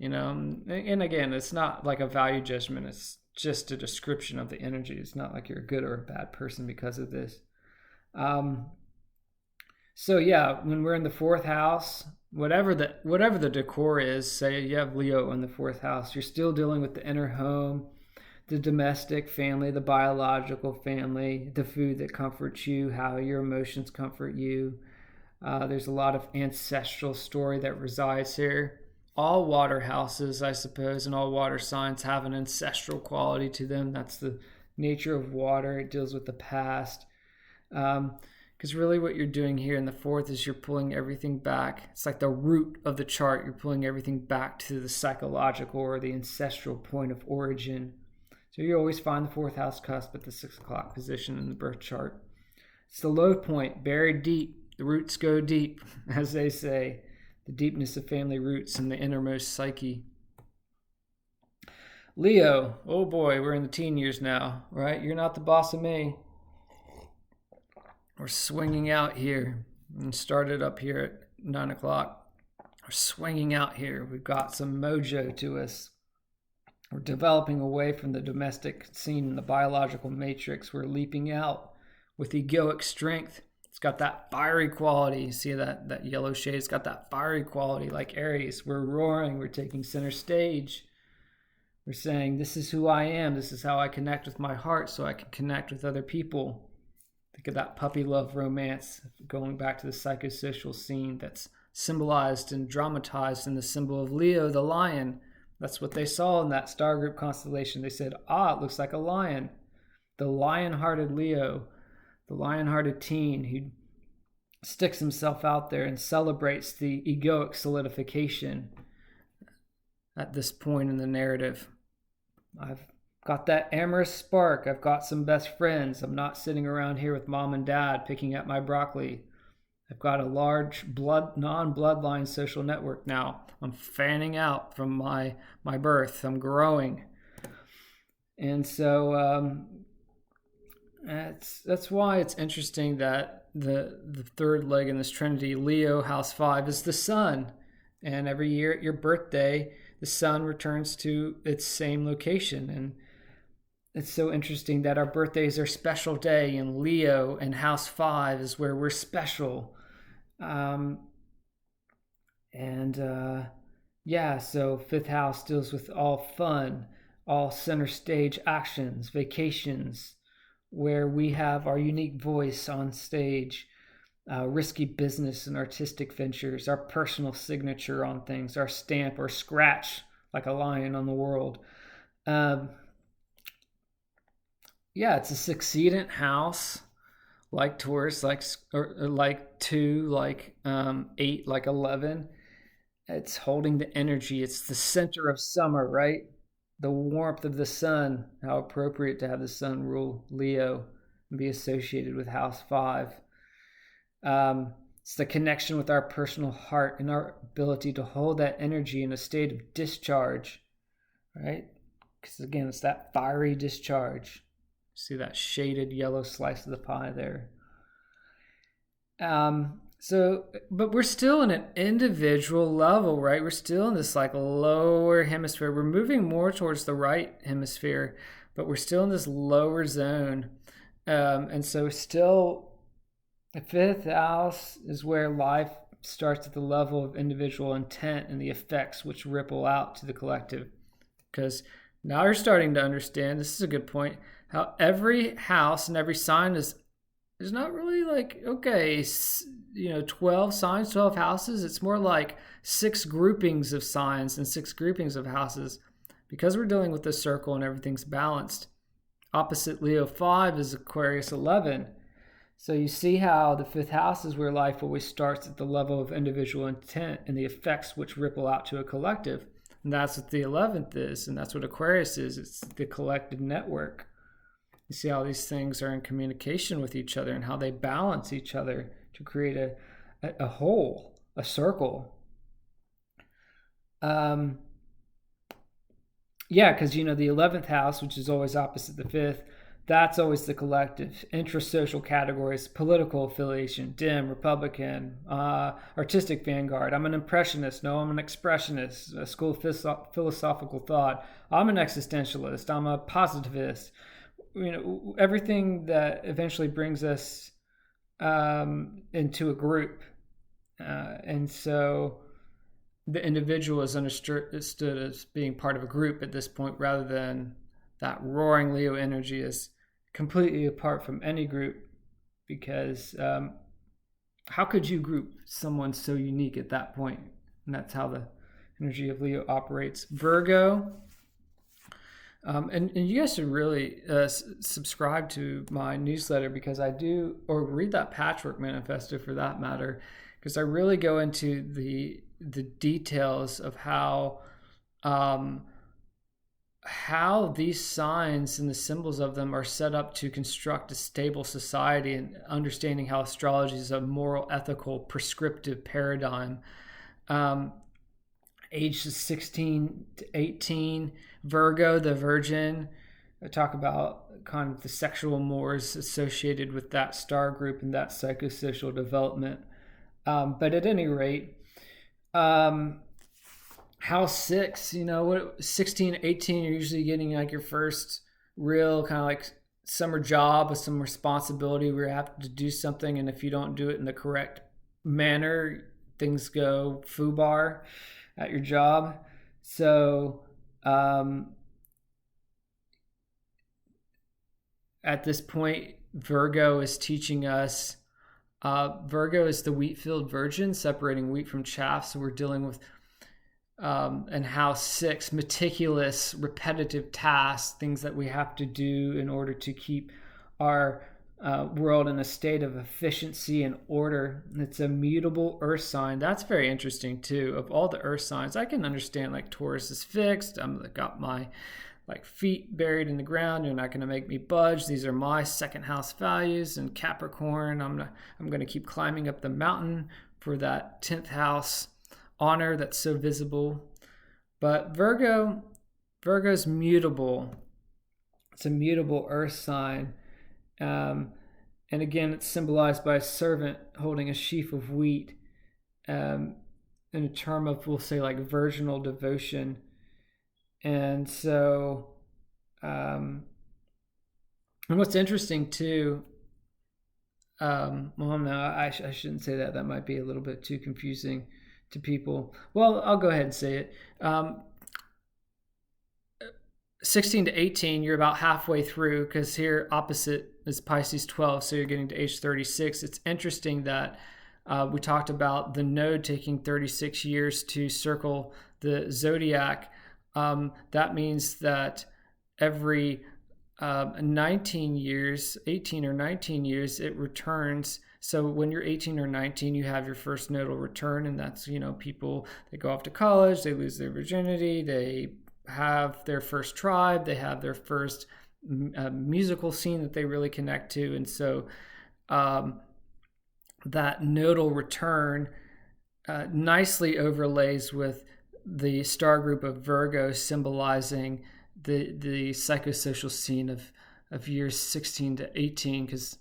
And again, it's not like a value judgment. It's just a description of the energy. It's not like you're a good or a bad person because of this. So yeah, when we're in the fourth house, whatever the decor is, say you have Leo in the fourth house, you're still dealing with the inner home, the domestic family, the biological family, the food that comforts you, how your emotions comfort you. There's a lot of ancestral story that resides here. All water houses, I suppose, and all water signs have an ancestral quality to them. That's the nature of water. It deals with the past. Because really what you're doing here in the fourth is you're pulling everything back. It's like the root of the chart. You're pulling everything back to the psychological or the ancestral point of origin. So you always find the fourth house cusp at the 6 o'clock position in the birth chart. It's the low point, buried deep. The roots go deep, as they say. The deepness of family roots and the innermost psyche. Leo, oh boy, we're in the teen years now, right? You're not the boss of me. We're swinging out here and started up here at 9 o'clock. We're swinging out here. We've got some mojo to us. We're developing away from the domestic scene and the biological matrix. We're leaping out with egoic strength. It's got that fiery quality. You see that yellow shade? It's got that fiery quality like Aries. We're roaring. We're taking center stage. We're saying, this is who I am. This is how I connect with my heart so I can connect with other people. Think of that puppy love romance, going back to the psychosocial scene that's symbolized and dramatized in the symbol of Leo, the lion. That's what they saw in that star group constellation. They said, it looks like a lion. The lion-hearted Leo, the lion-hearted teen who sticks himself out there and celebrates the egoic solidification at this point in the narrative. I've got that amorous spark. I've got some best friends. I'm not sitting around here with mom and dad picking at my broccoli. I've got a large non-bloodline social network now. I'm fanning out from my birth. I'm growing. And so that's why it's interesting that the third leg in this trinity, Leo, house 5, is the sun. And every year at your birthday, the sun returns to its same location. And it's so interesting that our birthdays are special day in Leo, and house 5 is where we're special. So fifth house deals with all fun, all center stage actions, vacations, where we have our unique voice on stage, risky business and artistic ventures, our personal signature on things, our stamp or scratch like a lion on the world. It's a succedent house, like Taurus, like 2, like 8, like 11. It's holding the energy. It's the center of summer, right? The warmth of the sun. How appropriate to have the sun rule Leo and be associated with house 5. It's the connection with our personal heart and our ability to hold that energy in a state of discharge, right? Because again, it's that fiery discharge. See that shaded yellow slice of the pie there. But we're still in an individual level, right? We're still in this like lower hemisphere. We're moving more towards the right hemisphere, but we're still in this lower zone. And so still, the fifth house is where life starts at the level of individual intent and the effects which ripple out to the collective. Because now you're starting to understand, this is a good point, how every house and every sign is not really like, 12 signs, 12 houses. It's more like 6 groupings of signs and 6 groupings of houses, because we're dealing with the circle and everything's balanced. Opposite Leo 5 is Aquarius 11. So you see how the fifth house is where life always starts at the level of individual intent and the effects which ripple out to a collective. And that's what the 11th is, and that's what Aquarius is. It's the collective network. You see how these things are in communication with each other and how they balance each other to create a whole, a circle. Because, the 11th house, which is always opposite the 5th, that's always the collective. Intrasocial categories, political affiliation, dim, Republican, artistic vanguard. I'm an impressionist. No, I'm an expressionist. A school of philosophical thought. I'm an existentialist. I'm a positivist. Everything that eventually brings us into a group. And so the individual is understood as being part of a group at this point, rather than that roaring Leo energy is completely apart from any group. Because how could you group someone so unique at that point? And that's how the energy of Leo operates. Virgo. And you guys should really subscribe to my newsletter, because I do, or read that Patchwork Manifesto for that matter, because I really go into the details of how these signs and the symbols of them are set up to construct a stable society, and understanding how astrology is a moral, ethical, prescriptive paradigm. Ages 16 to 18, Virgo, the virgin. I talk about kind of the sexual mores associated with that star group and that psychosocial development. But at any rate, house 6, 16, 18, you're usually getting like your first real kind of like summer job with some responsibility where you have to do something. And if you don't do it in the correct manner, things go foobar at your job. So at this point, Virgo is teaching us, Virgo is the wheat-field virgin, separating wheat from chaff. So we're dealing with, and house 6, meticulous, repetitive tasks, things that we have to do in order to keep our world in a state of efficiency and order. It's a mutable earth sign. That's very interesting too. Of all the earth signs, I can understand like Taurus is fixed. I've got my like feet buried in the ground. You're not going to make me budge. These are my second house values. And Capricorn, I'm going to keep climbing up the mountain for that 10th house honor that's so visible. But Virgo's mutable. It's a mutable earth sign. And again, it's symbolized by a servant holding a sheaf of wheat, in a term of, we'll say, like virginal devotion. And so, and what's interesting too, well, no, I shouldn't say that. That might be a little bit too confusing to people. Well, I'll go ahead and say it. 16 to 18, you're about halfway through, because here opposite is Pisces 12, so you're getting to age 36. It's interesting that we talked about the node taking 36 years to circle the zodiac. That means that every 19 years, 18 or 19 years, it returns. So when you're 18 or 19, you have your first nodal return, and that's, people, they go off to college, they lose their virginity, they have their first tribe, they have their first musical scene that they really connect to. And so that nodal return nicely overlays with the star group of Virgo, symbolizing the psychosocial scene of years 16 to 18, because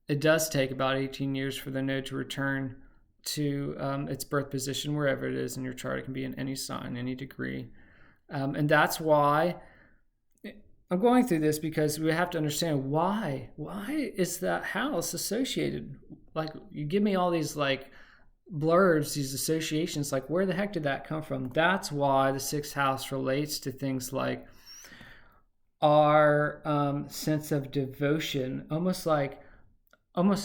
it does take about 18 years for the node to return to its birth position, wherever it is in your chart. It can be in any sign, any degree. And that's why I'm going through this, because we have to understand why is that house associated? Like, you give me all these like blurbs, these associations, like where the heck did that come from? That's why the sixth house relates to things like our sense of devotion, almost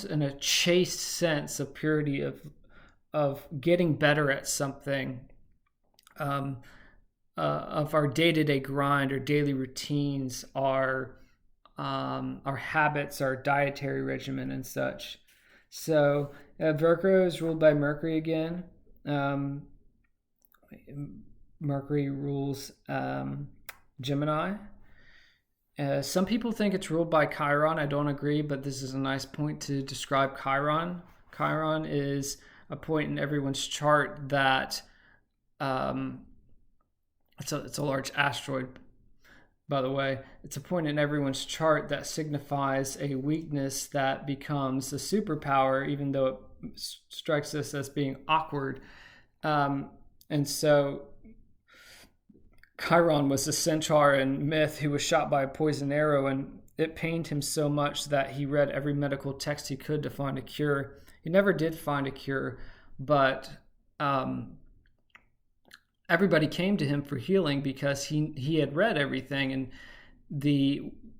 in a chaste sense of purity, of getting better at something, of our day-to-day grind, our daily routines, our habits, our dietary regimen, and such. So Virgo is ruled by Mercury again. Mercury rules Gemini. Some people think it's ruled by Chiron. I don't agree, but this is a nice point to describe Chiron. Chiron is a point in everyone's chart that it's a large asteroid, by the way. It's a point in everyone's chart that signifies a weakness that becomes a superpower, even though it strikes us as being awkward. And so Chiron was a centaur in myth who was shot by a poison arrow, and it pained him so much that he read every medical text he could to find a cure. He never did find a cure, but everybody came to him for healing because he had read everything, and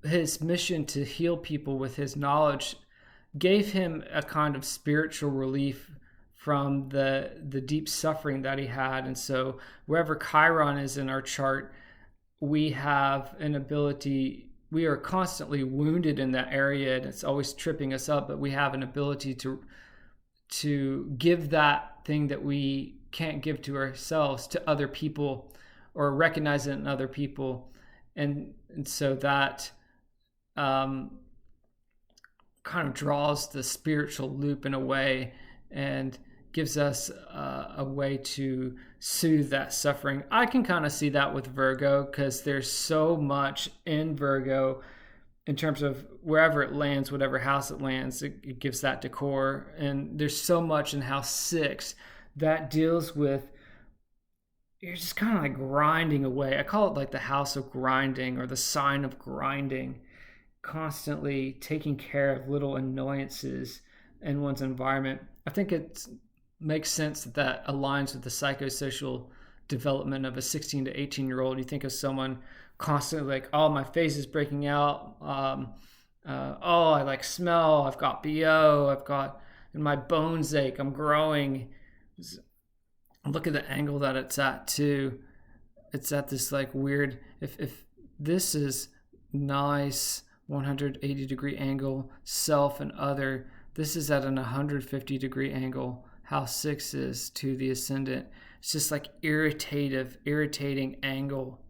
his mission to heal people with his knowledge gave him a kind of spiritual relief from the deep suffering that he had. And so wherever Chiron is in our chart, we have an ability, we are constantly wounded in that area, and it's always tripping us up, but we have an ability to give that thing that we can't give to ourselves to other people, or recognize it in other people. And so that kind of draws the spiritual loop in a way, and gives us a way to soothe that suffering. I can kind of see that with Virgo, because there's so much in Virgo in terms of wherever it lands, whatever house it lands, it gives that decor. And there's so much in house 6 that deals with, you're just kind of like grinding away. I call it like the house of grinding, or the sign of grinding, constantly taking care of little annoyances in one's environment. I think it makes sense that aligns with the psychosocial development of a 16 to 18-year-old. You think of someone constantly like, oh, my face is breaking out. Oh, I like smell. I've got BO. And my bones ache. I'm growing. Look at the angle that it's at too. It's at this like weird, if this is nice 180-degree angle, self and other. This is at an 150-degree angle. House 6 is to the ascendant. It's just like irritating angle.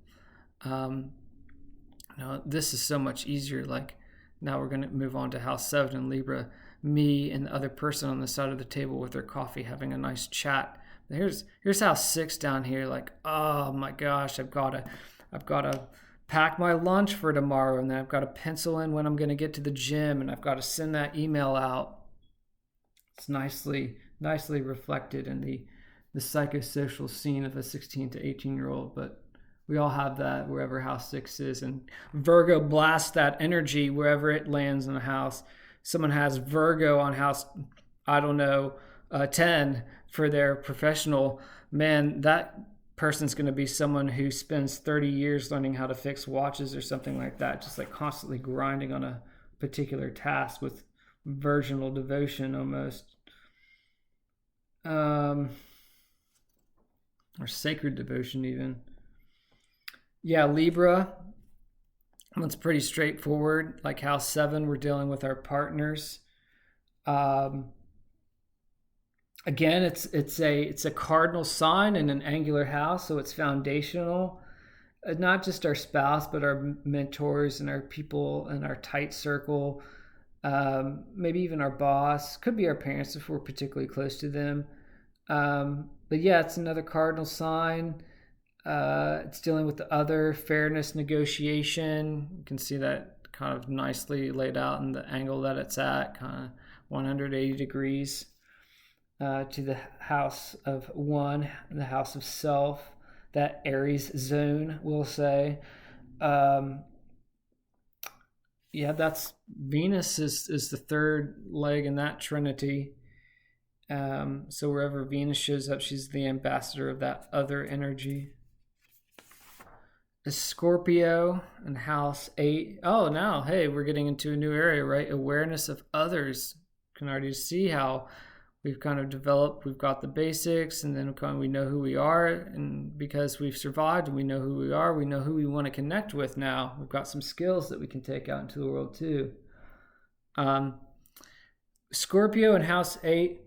This is so much easier. Like, now we're going to move on to House 7 in Libra. Me and the other person on the side of the table with their coffee having a nice chat. Here's House 6 down here. Like, oh my gosh, I've got to pack my lunch for tomorrow, and then I've got to pencil in when I'm going to get to the gym, and I've got to send that email out. It's nicely reflected in the psychosocial scene of a 16 to 18-year-old, but we all have that wherever House 6 is, and Virgo blasts that energy wherever it lands in the house. Someone has Virgo on house, 10 for their professional. Man, that person's going to be someone who spends 30 years learning how to fix watches or something like that, just like constantly grinding on a particular task with virginal devotion almost. Or sacred devotion even. Yeah, Libra, it's pretty straightforward. Like House 7, we're dealing with our partners. Again, it's a cardinal sign in an angular house, so it's foundational. Not just our spouse, but our mentors and our people in our tight circle. Maybe even our boss. Could be our parents if we're particularly close to them. But yeah, it's another cardinal sign. It's dealing with the other, fairness, negotiation. You can see that kind of nicely laid out in the angle that it's at, kind of 180 degrees to the house of 1, the house of self, that Aries zone, we'll say. That's Venus is the third leg in that trinity. So wherever Venus shows up, she's the ambassador of that other energy. Scorpio and House 8. Oh, now, hey, we're getting into a new area, right? Awareness of others. You can already see how we've kind of developed. We've got the basics, and then we know who we are. And because we've survived and we know who we are, we know who we want to connect with now. We've got some skills that we can take out into the world too. Scorpio and House 8.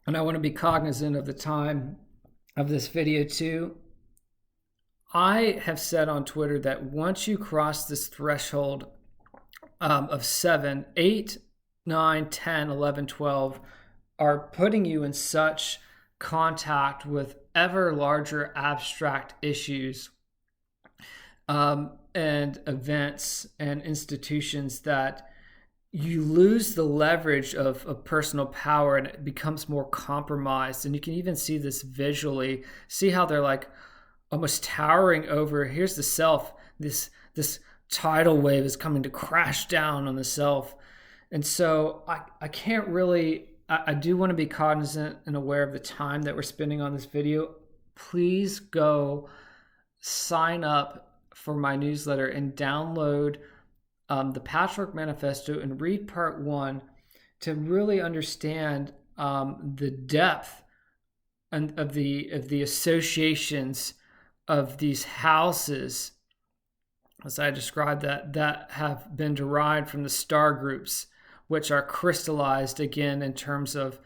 And I want to be cognizant of the time of this video too. I have said on Twitter that once you cross this threshold of 7, 8, 9, 10, 11, 12 are putting you in such contact with ever larger abstract issues and events and institutions that you lose the leverage of personal power, and it becomes more compromised. And you can even see this visually. See how they're like almost towering over. Here's the self. This tidal wave is coming to crash down on the self. And so I can't really, I do want to be cognizant and aware of the time that we're spending on this video. Please go sign up for my newsletter and download the Patchwork Manifesto and read part 1 to really understand the depth and of the associations of these houses, as I described, that have been derived from the star groups, which are crystallized again in terms of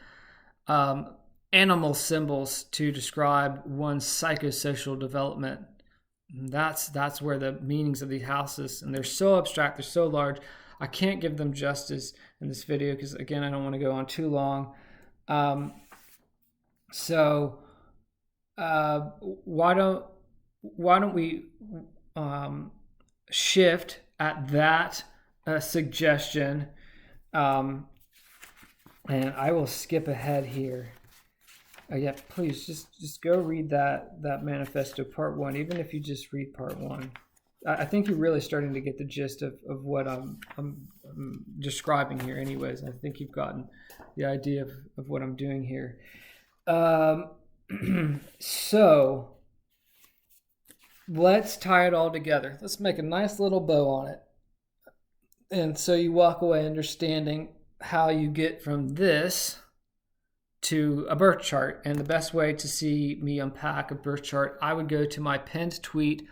animal symbols to describe one's psychosocial development. That's where the meanings of these houses, and they're so abstract, they're so large, I can't give them justice in this video because, again, I don't want to go on too long. Why don't we shift at that suggestion, and I will skip ahead here. Yeah, please just go read that manifesto part 1, even if you just read part 1. I think you're really starting to get the gist of what I'm describing here anyways. I think you've gotten the idea of what I'm doing here. So let's tie it all together. Let's make a nice little bow on it. And so you walk away understanding how you get from this to a birth chart. And the best way to see me unpack a birth chart, I would go to my pinned tweet,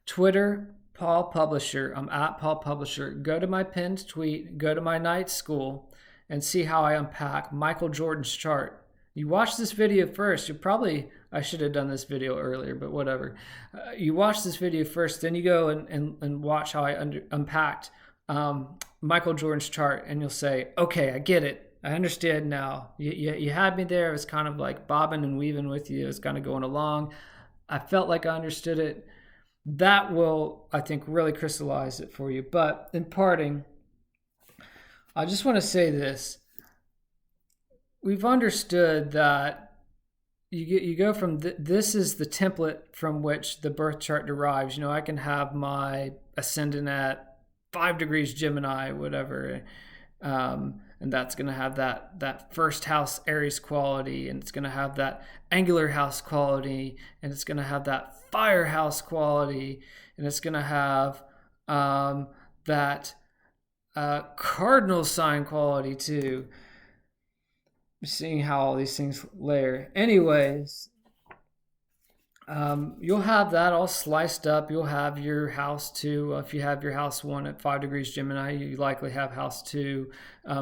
Twitter, Paul Publisher. I'm at Paul Publisher. Go to my pinned tweet, go to my night school, and see how I unpack Michael Jordan's chart. You watch this video first. I should have done this video earlier, but whatever. You watch this video first, then you go and watch how I unpacked Michael Jordan's chart, and you'll say, okay, I get it. I understand now. You had me there. It was kind of like bobbing and weaving with you. It was kind of going along. I felt like I understood it. That will, I think, really crystallize it for you. But in parting, I just want to say this. We've understood that you go from this is the template from which the birth chart derives. I can have my ascendant at 5 degrees Gemini, whatever, and that's going to have that first house Aries quality, and it's going to have that angular house quality, and it's going to have that fire house quality, and it's going to have that cardinal sign quality too. Seeing how all these things layer. Anyways, you'll have that all sliced up. You'll have your house 2. If you have your house 1 at 5 degrees Gemini, you likely have house 2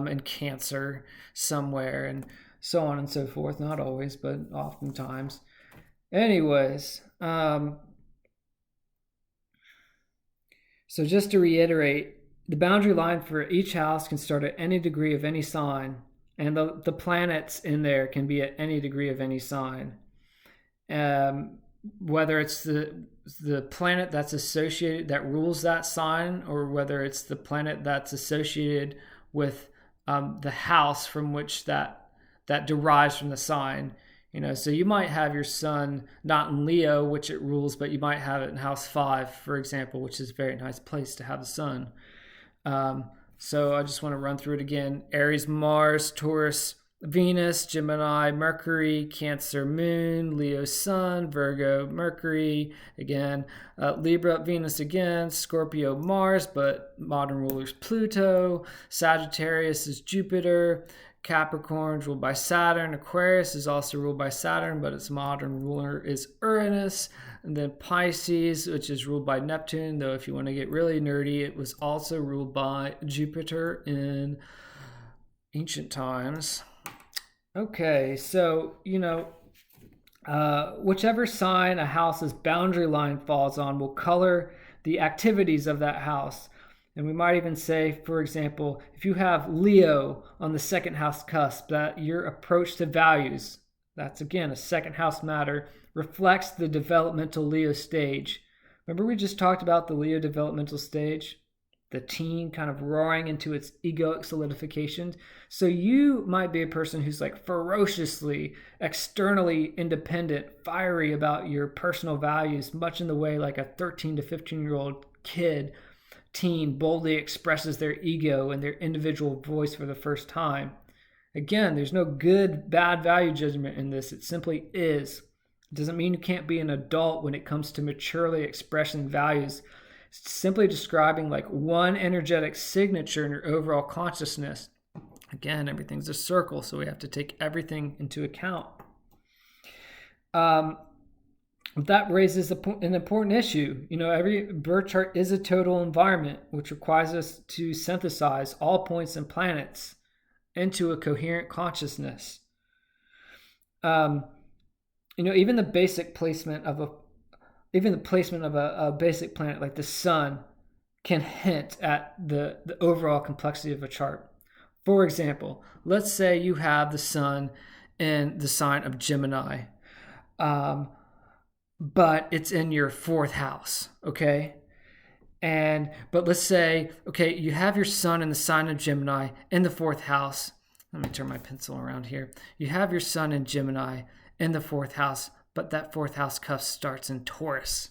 in Cancer somewhere, and so on and so forth. Not always, but oftentimes. Anyways, so just to reiterate, the boundary line for each house can start at any degree of any sign. And the planets in there can be at any degree of any sign. Whether it's the planet that's associated, that rules that sign, or whether it's the planet that's associated with the house from which that derives from the sign. So you might have your sun not in Leo, which it rules, but you might have it in house 5, for example, which is a very nice place to have the sun. So I just want to run through it again. Aries, Mars, Taurus, Venus, Gemini, Mercury, Cancer, Moon, Leo, Sun, Virgo, Mercury, again, Libra, Venus again, Scorpio, Mars, but modern ruler's Pluto, Sagittarius is Jupiter, Capricorn is ruled by Saturn, Aquarius is also ruled by Saturn, but its modern ruler is Uranus, and then Pisces, which is ruled by Neptune, though if you want to get really nerdy, it was also ruled by Jupiter in ancient times. Okay, so, whichever sign a house's boundary line falls on will color the activities of that house. And we might even say, for example, if you have Leo on the second house cusp, that your approach to values, that's again a second house matter, reflects the developmental Leo stage. Remember we just talked about the Leo developmental stage? The teen kind of roaring into its egoic solidification. So you might be a person who's like ferociously, externally independent, fiery about your personal values, much in the way like a 13 to 15-year-old teen boldly expresses their ego and their individual voice for the first time. Again, there's no good, bad value judgment in this. It simply is. It doesn't mean you can't be an adult when it comes to maturely expressing values. It's simply describing like one energetic signature in your overall consciousness. Again, everything's a circle, so we have to take everything into account. That raises an important issue. Every birth chart is a total environment, which requires us to synthesize all points and planets into a coherent consciousness. Even the basic placement of a basic planet like the sun can hint at the overall complexity of a chart. For example, let's say you have the sun in the sign of Gemini. But it's in your 4th house, okay? But let's say, okay, you have your sun in the sign of Gemini in the 4th house. Let me turn my pencil around here. You have your sun in Gemini in the 4th house, but that 4th house cusp starts in Taurus.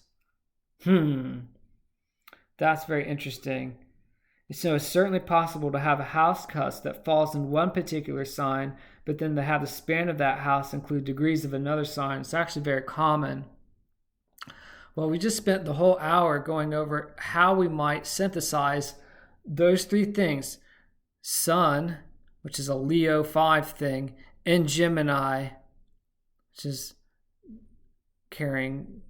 That's very interesting. So it's certainly possible to have a house cusp that falls in one particular sign, but then to have the span of that house include degrees of another sign. It's actually very common. Well, we just spent the whole hour going over how we might synthesize those 3 things. Sun, which is a Leo 5 thing, and Gemini, which is carrying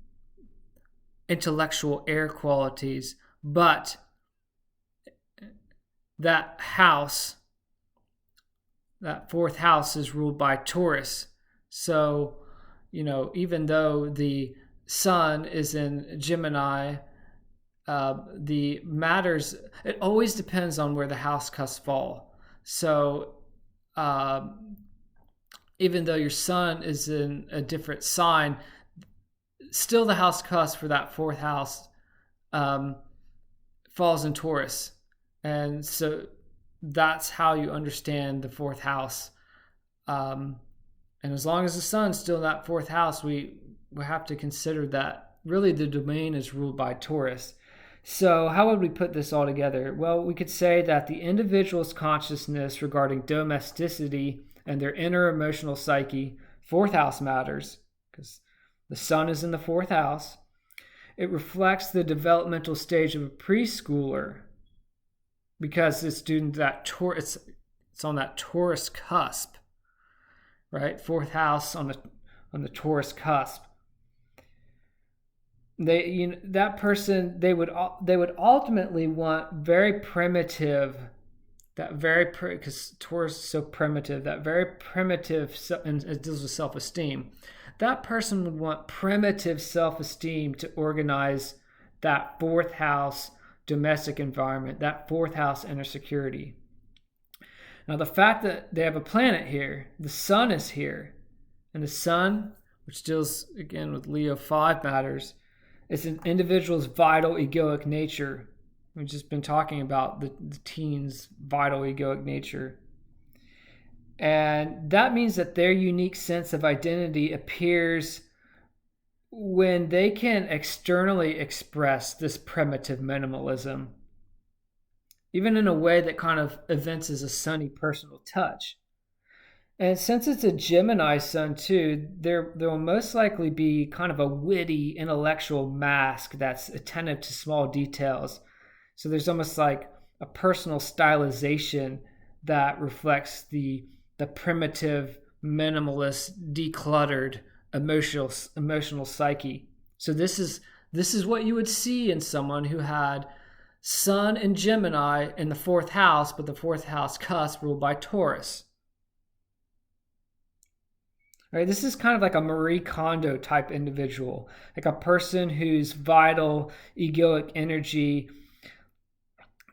intellectual air qualities, But that house, that fourth house, is ruled by Taurus. So, even though the sun is in Gemini, the matters, it always depends on where the house cusps fall. So, even though your sun is in a different sign, still the house cusp for that fourth house falls in Taurus. And so that's how you understand the fourth house. And as long as the sun's still in that fourth house, we have to consider that really the domain is ruled by Taurus. So how would we put this all together? Well, we could say that the individual's consciousness regarding domesticity and their inner emotional psyche, fourth house matters, because the sun is in the fourth house. It reflects the developmental stage of a preschooler, because it's doing that it's on that Taurus cusp, right? Fourth house on the Taurus cusp. That person, they would ultimately want very primitive, because Taurus is so primitive, that very primitive, and it deals with self-esteem. That person would want primitive self-esteem to organize that fourth house domestic environment, that fourth house inner security. Now, the fact that they have a planet here, the sun is here, and the sun, which deals again with Leo 5 matters, it's an individual's vital egoic nature. We've just been talking about the teen's vital egoic nature. And that means that their unique sense of identity appears when they can externally express this primitive minimalism, even in a way that kind of evinces a sunny personal touch. And since it's a Gemini sun too, there will most likely be kind of a witty intellectual mask that's attentive to small details. So there's almost like a personal stylization that reflects the primitive, minimalist, decluttered emotional psyche. So this is what you would see in someone who had Sun and Gemini in the fourth house, but the fourth house cusp ruled by Taurus. Right, this is kind of like a Marie Kondo type individual, like a person whose vital egoic energy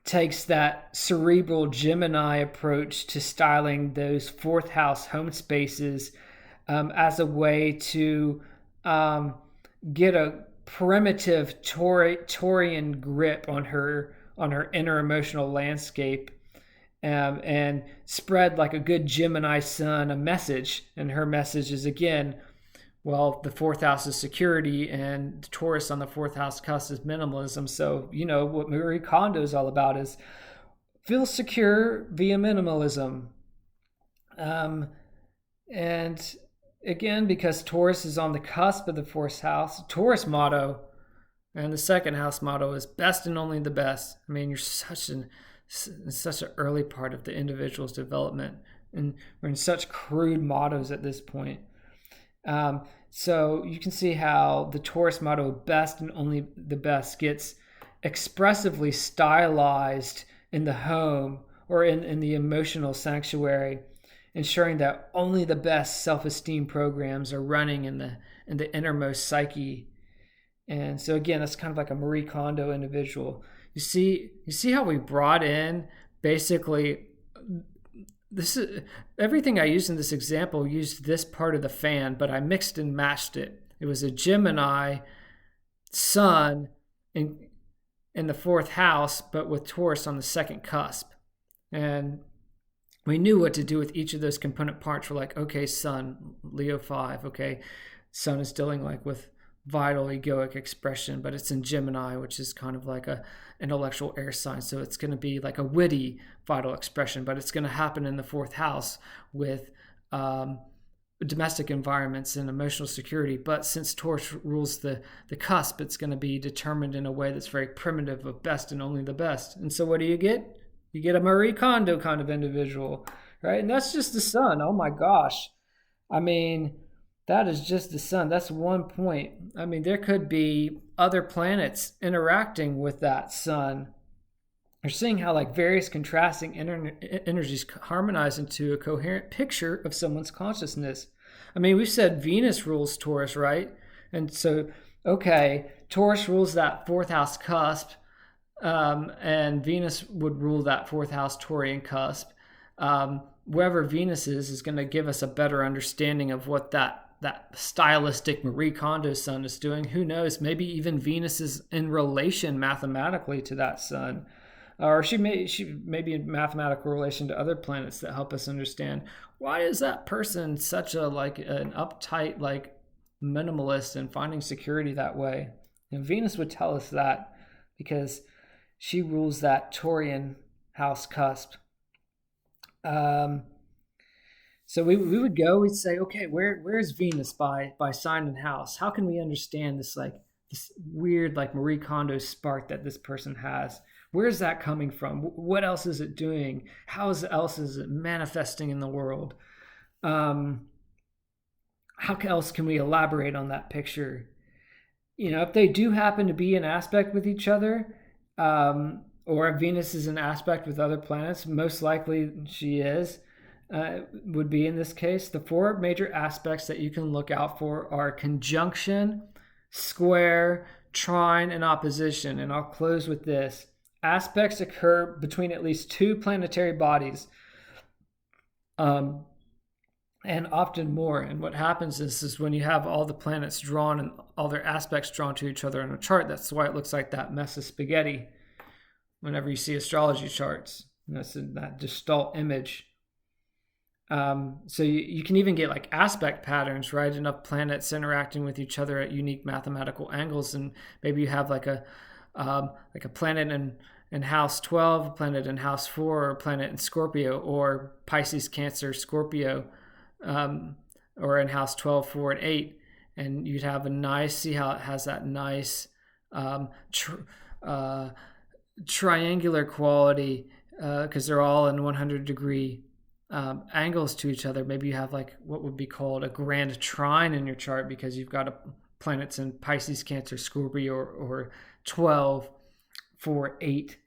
takes that cerebral Gemini approach to styling those fourth house home spaces as a way to get a primitive Taurian grip on her inner emotional landscape. And spread like a good Gemini sun a message. And her message is, again, well, the fourth house is security, and Taurus on the fourth house cusp is minimalism. So, what Marie Kondo is all about is feel secure via minimalism. And again, because Taurus is on the cusp of the fourth house, Taurus motto and the second house motto is best and only the best. I mean, you're such an early part of the individual's development, and we're in such crude mottos at this point. So you can see how the Taurus motto, best and only the best, gets expressively stylized in the home or in the emotional sanctuary, ensuring that only the best self-esteem programs are running in the innermost psyche. And so again, that's kind of like a Marie Kondo individual. You see how we brought in basically this is everything I used in this example used this part of the fan, but I mixed and matched it. It was a Gemini sun in the fourth house, but with Taurus on the second cusp. And we knew what to do with each of those component parts. We're like, okay, sun, Leo 5, okay, sun is dealing like with vital egoic expression, but it's in Gemini, which is kind of like a intellectual air sign. So it's going to be like a witty vital expression, but it's going to happen in the fourth house with domestic environments and emotional security. But since Taurus rules the cusp, it's going to be determined in a way that's very primitive of best and only the best. And so what do you get? You get a Marie Kondo kind of individual, right? And that's just the sun. Oh my gosh. I mean, That is just the sun. That's one point. I mean, there could be other planets interacting with that sun. You're seeing how like various contrasting energies harmonize into a coherent picture of someone's consciousness. I mean, we've said Venus rules Taurus, right? And so, okay, Taurus rules that fourth house cusp, and Venus would rule that fourth house Taurian cusp. Wherever Venus is going to give us a better understanding of what that stylistic Marie Kondo sun is doing. Who knows? Maybe even Venus is in relation mathematically to that sun, or she may be in mathematical relation to other planets that help us understand why is that person such a like an uptight like minimalist and finding security that way. And Venus would tell us that because she rules that Taurian house cusp. So we would go, we'd say, okay, where's Venus by sign and house? How can we understand this like this weird like Marie Kondo spark that this person has? Where's that coming from? What else is it doing? How else is it manifesting in the world? How else can we elaborate on that picture? You know, if they do happen to be in aspect with each other, or if Venus is in aspect with other planets, most likely she is, would be in this case. The four major aspects that you can look out for are conjunction, square, trine, and opposition. And I'll close with this. Aspects occur between at least two planetary bodies, and often more. And what happens is when you have all the planets drawn and all their aspects drawn to each other in a chart, that's why it looks like that mess of spaghetti whenever you see astrology charts. And that's that gestalt image. So you can even get like aspect patterns, right? Enough planets interacting with each other at unique mathematical angles, and maybe you have like a planet in house 12, a planet in house 4, or a planet in Scorpio, or Pisces, Cancer, Scorpio, or in house 12, 4, and 8, and you'd have a nice, see how it has that nice triangular quality, because they're all in 100-degree angles to each other. Maybe you have like what would be called a grand trine in your chart because you've got planets in Pisces, Cancer, Scorpio, or 12, 4, 8.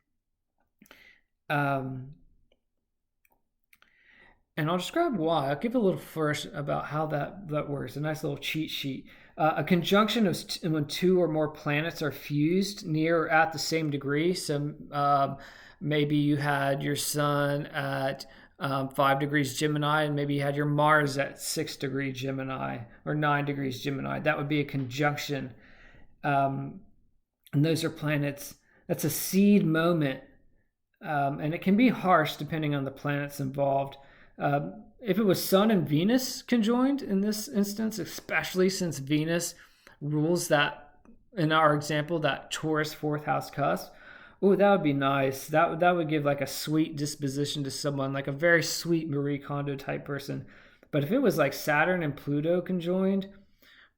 And I'll describe why. I'll give a little first about how that works. A nice little cheat sheet. A conjunction is when two or more planets are fused near or at the same degree. So maybe you had your sun at 5 degrees Gemini, and maybe you had your Mars at 6 degree Gemini or 9 degrees Gemini. That would be a conjunction. And those are planets. That's a seed moment. And it can be harsh depending on the planets involved. If it was Sun and Venus conjoined in this instance, especially since Venus rules that, in our example, that Taurus fourth house cusp, oh, that would be nice. That would give like a sweet disposition to someone, like a very sweet Marie Kondo type person. But if it was like Saturn and Pluto conjoined,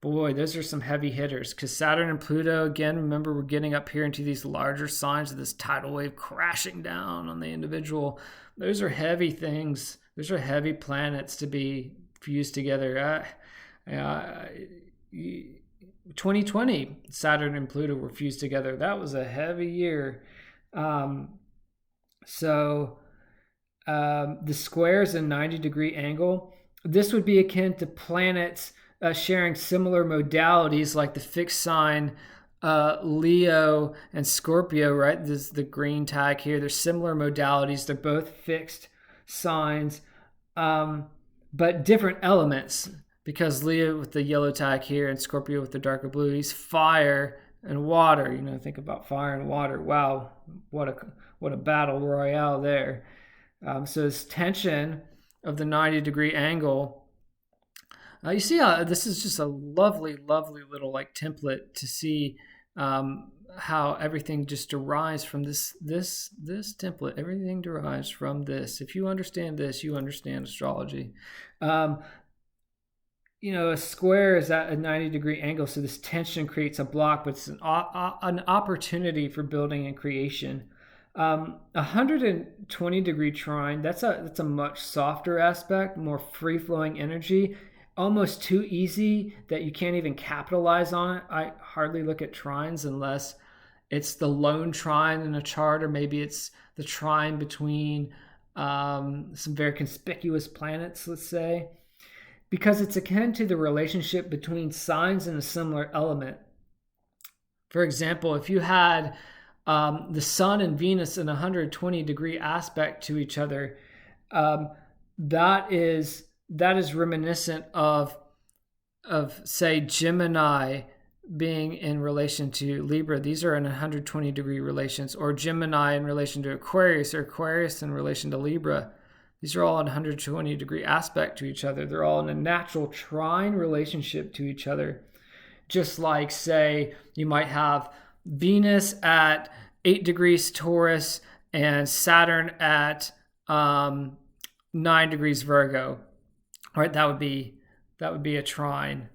boy, those are some heavy hitters. Because Saturn and Pluto, again, remember we're getting up here into these larger signs of this tidal wave crashing down on the individual. Those are heavy things. Those are heavy planets to be fused together. 2020, Saturn and Pluto were fused together. That was a heavy year. The squares in 90-degree angle, this would be akin to planets sharing similar modalities like the fixed sign Leo and Scorpio, right? This is the green tag here. They're similar modalities. They're both fixed signs, but different elements, because Leo with the yellow tag here and Scorpio with the darker blue, he's fire and water. You know, think about fire and water. Wow, what a battle royale there. So this tension of the 90-degree angle, you see how this is just a lovely, lovely little like template to see how everything just derives from this template. Everything derives from this. If you understand this, you understand astrology. A square is at a 90-degree angle, so this tension creates a block, but it's an opportunity for building and creation. 120-degree trine, that's a much softer aspect, more free-flowing energy. almost too easy that you can't even capitalize on it. I hardly look at trines unless it's the lone trine in a chart, or maybe it's the trine between some very conspicuous planets, let's say, because it's akin to the relationship between signs in a similar element. For example, if you had the Sun and Venus in a 120-degree aspect to each other, that is reminiscent of say Gemini being in relation to Libra. These are in 120-degree relations, or Gemini in relation to Aquarius, or Aquarius in relation to Libra. These are all in 120-degree aspect to each other. They're all in a natural trine relationship to each other. Just like, say, you might have Venus at 8 degrees Taurus and Saturn at 9 degrees Virgo. All right, that would be a trine.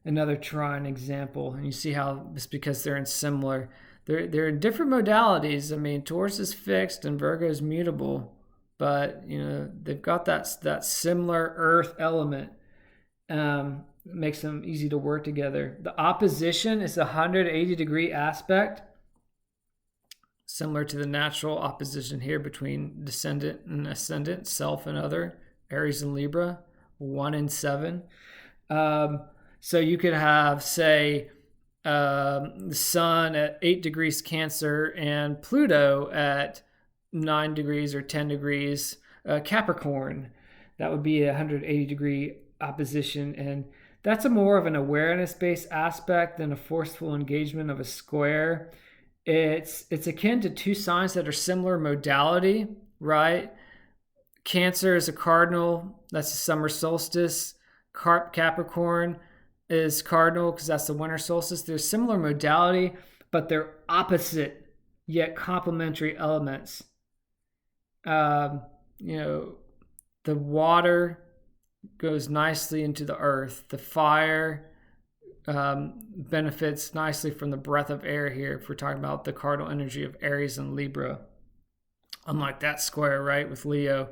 Another trine example, and you see how it's because they're in similar. They're in different modalities. I mean, Taurus is fixed and Virgo is mutable, but they've got that similar Earth element. Makes them easy to work together. The opposition is a 180-degree aspect, similar to the natural opposition here between descendant and ascendant, self and other, Aries and Libra, 1 and 7. So you could have, say, the Sun at 8 degrees Cancer and Pluto at 9 degrees or 10 degrees Capricorn. That would be a 180-degree opposition, and that's a more of an awareness-based aspect than a forceful engagement of a square. It's akin to two signs that are similar modality, right? Cancer is a cardinal, that's the summer solstice. Capricorn is cardinal because that's the winter solstice. They're similar modality, but they're opposite yet complementary elements. The water goes nicely into the earth. The fire benefits nicely from the breath of air here, if we're talking about the cardinal energy of Aries and Libra. Unlike that square, right, with Leo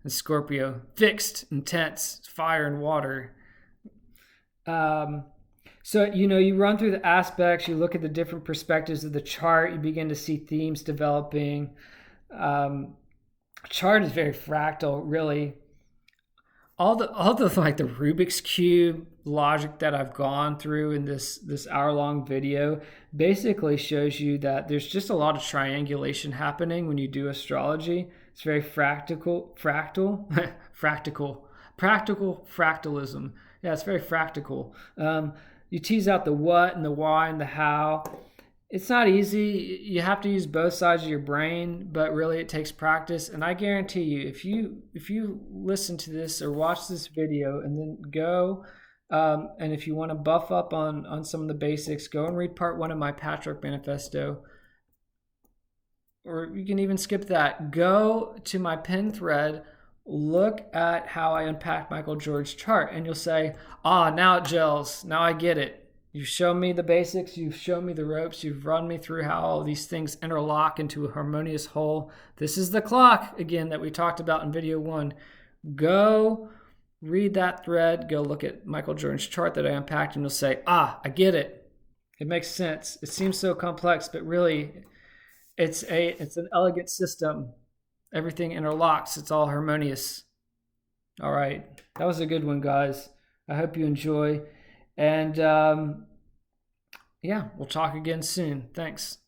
and Scorpio, fixed, intense, fire and water. So, you run through the aspects, you look at the different perspectives of the chart, you begin to see themes developing. Chart is very fractal, really. All the like the Rubik's Cube logic that I've gone through in this hour-long video basically shows you that there's just a lot of triangulation happening when you do astrology. It's very practical fractalism. Yeah, it's very practical. You tease out the what and the why and the how. It's not easy. You have to use both sides of your brain, but really it takes practice. And I guarantee you, if you listen to this or watch this video and then go, and if you want to buff up on some of the basics, go and read part 1 of my Patchwork Manifesto. Or you can even skip that. Go to my pin thread, look at how I unpacked Michael George's chart, and you'll say, now it gels. Now I get it. You've shown me the basics, you've shown me the ropes, you've run me through how all these things interlock into a harmonious whole. This is the clock, again, that we talked about in video 1. Go read that thread, go look at Michael Jordan's chart that I unpacked, and you'll say, I get it. It makes sense. It seems so complex, but really it's an elegant system. Everything interlocks. It's all harmonious. All right. That was a good one, guys. I hope you enjoy. And we'll talk again soon. Thanks.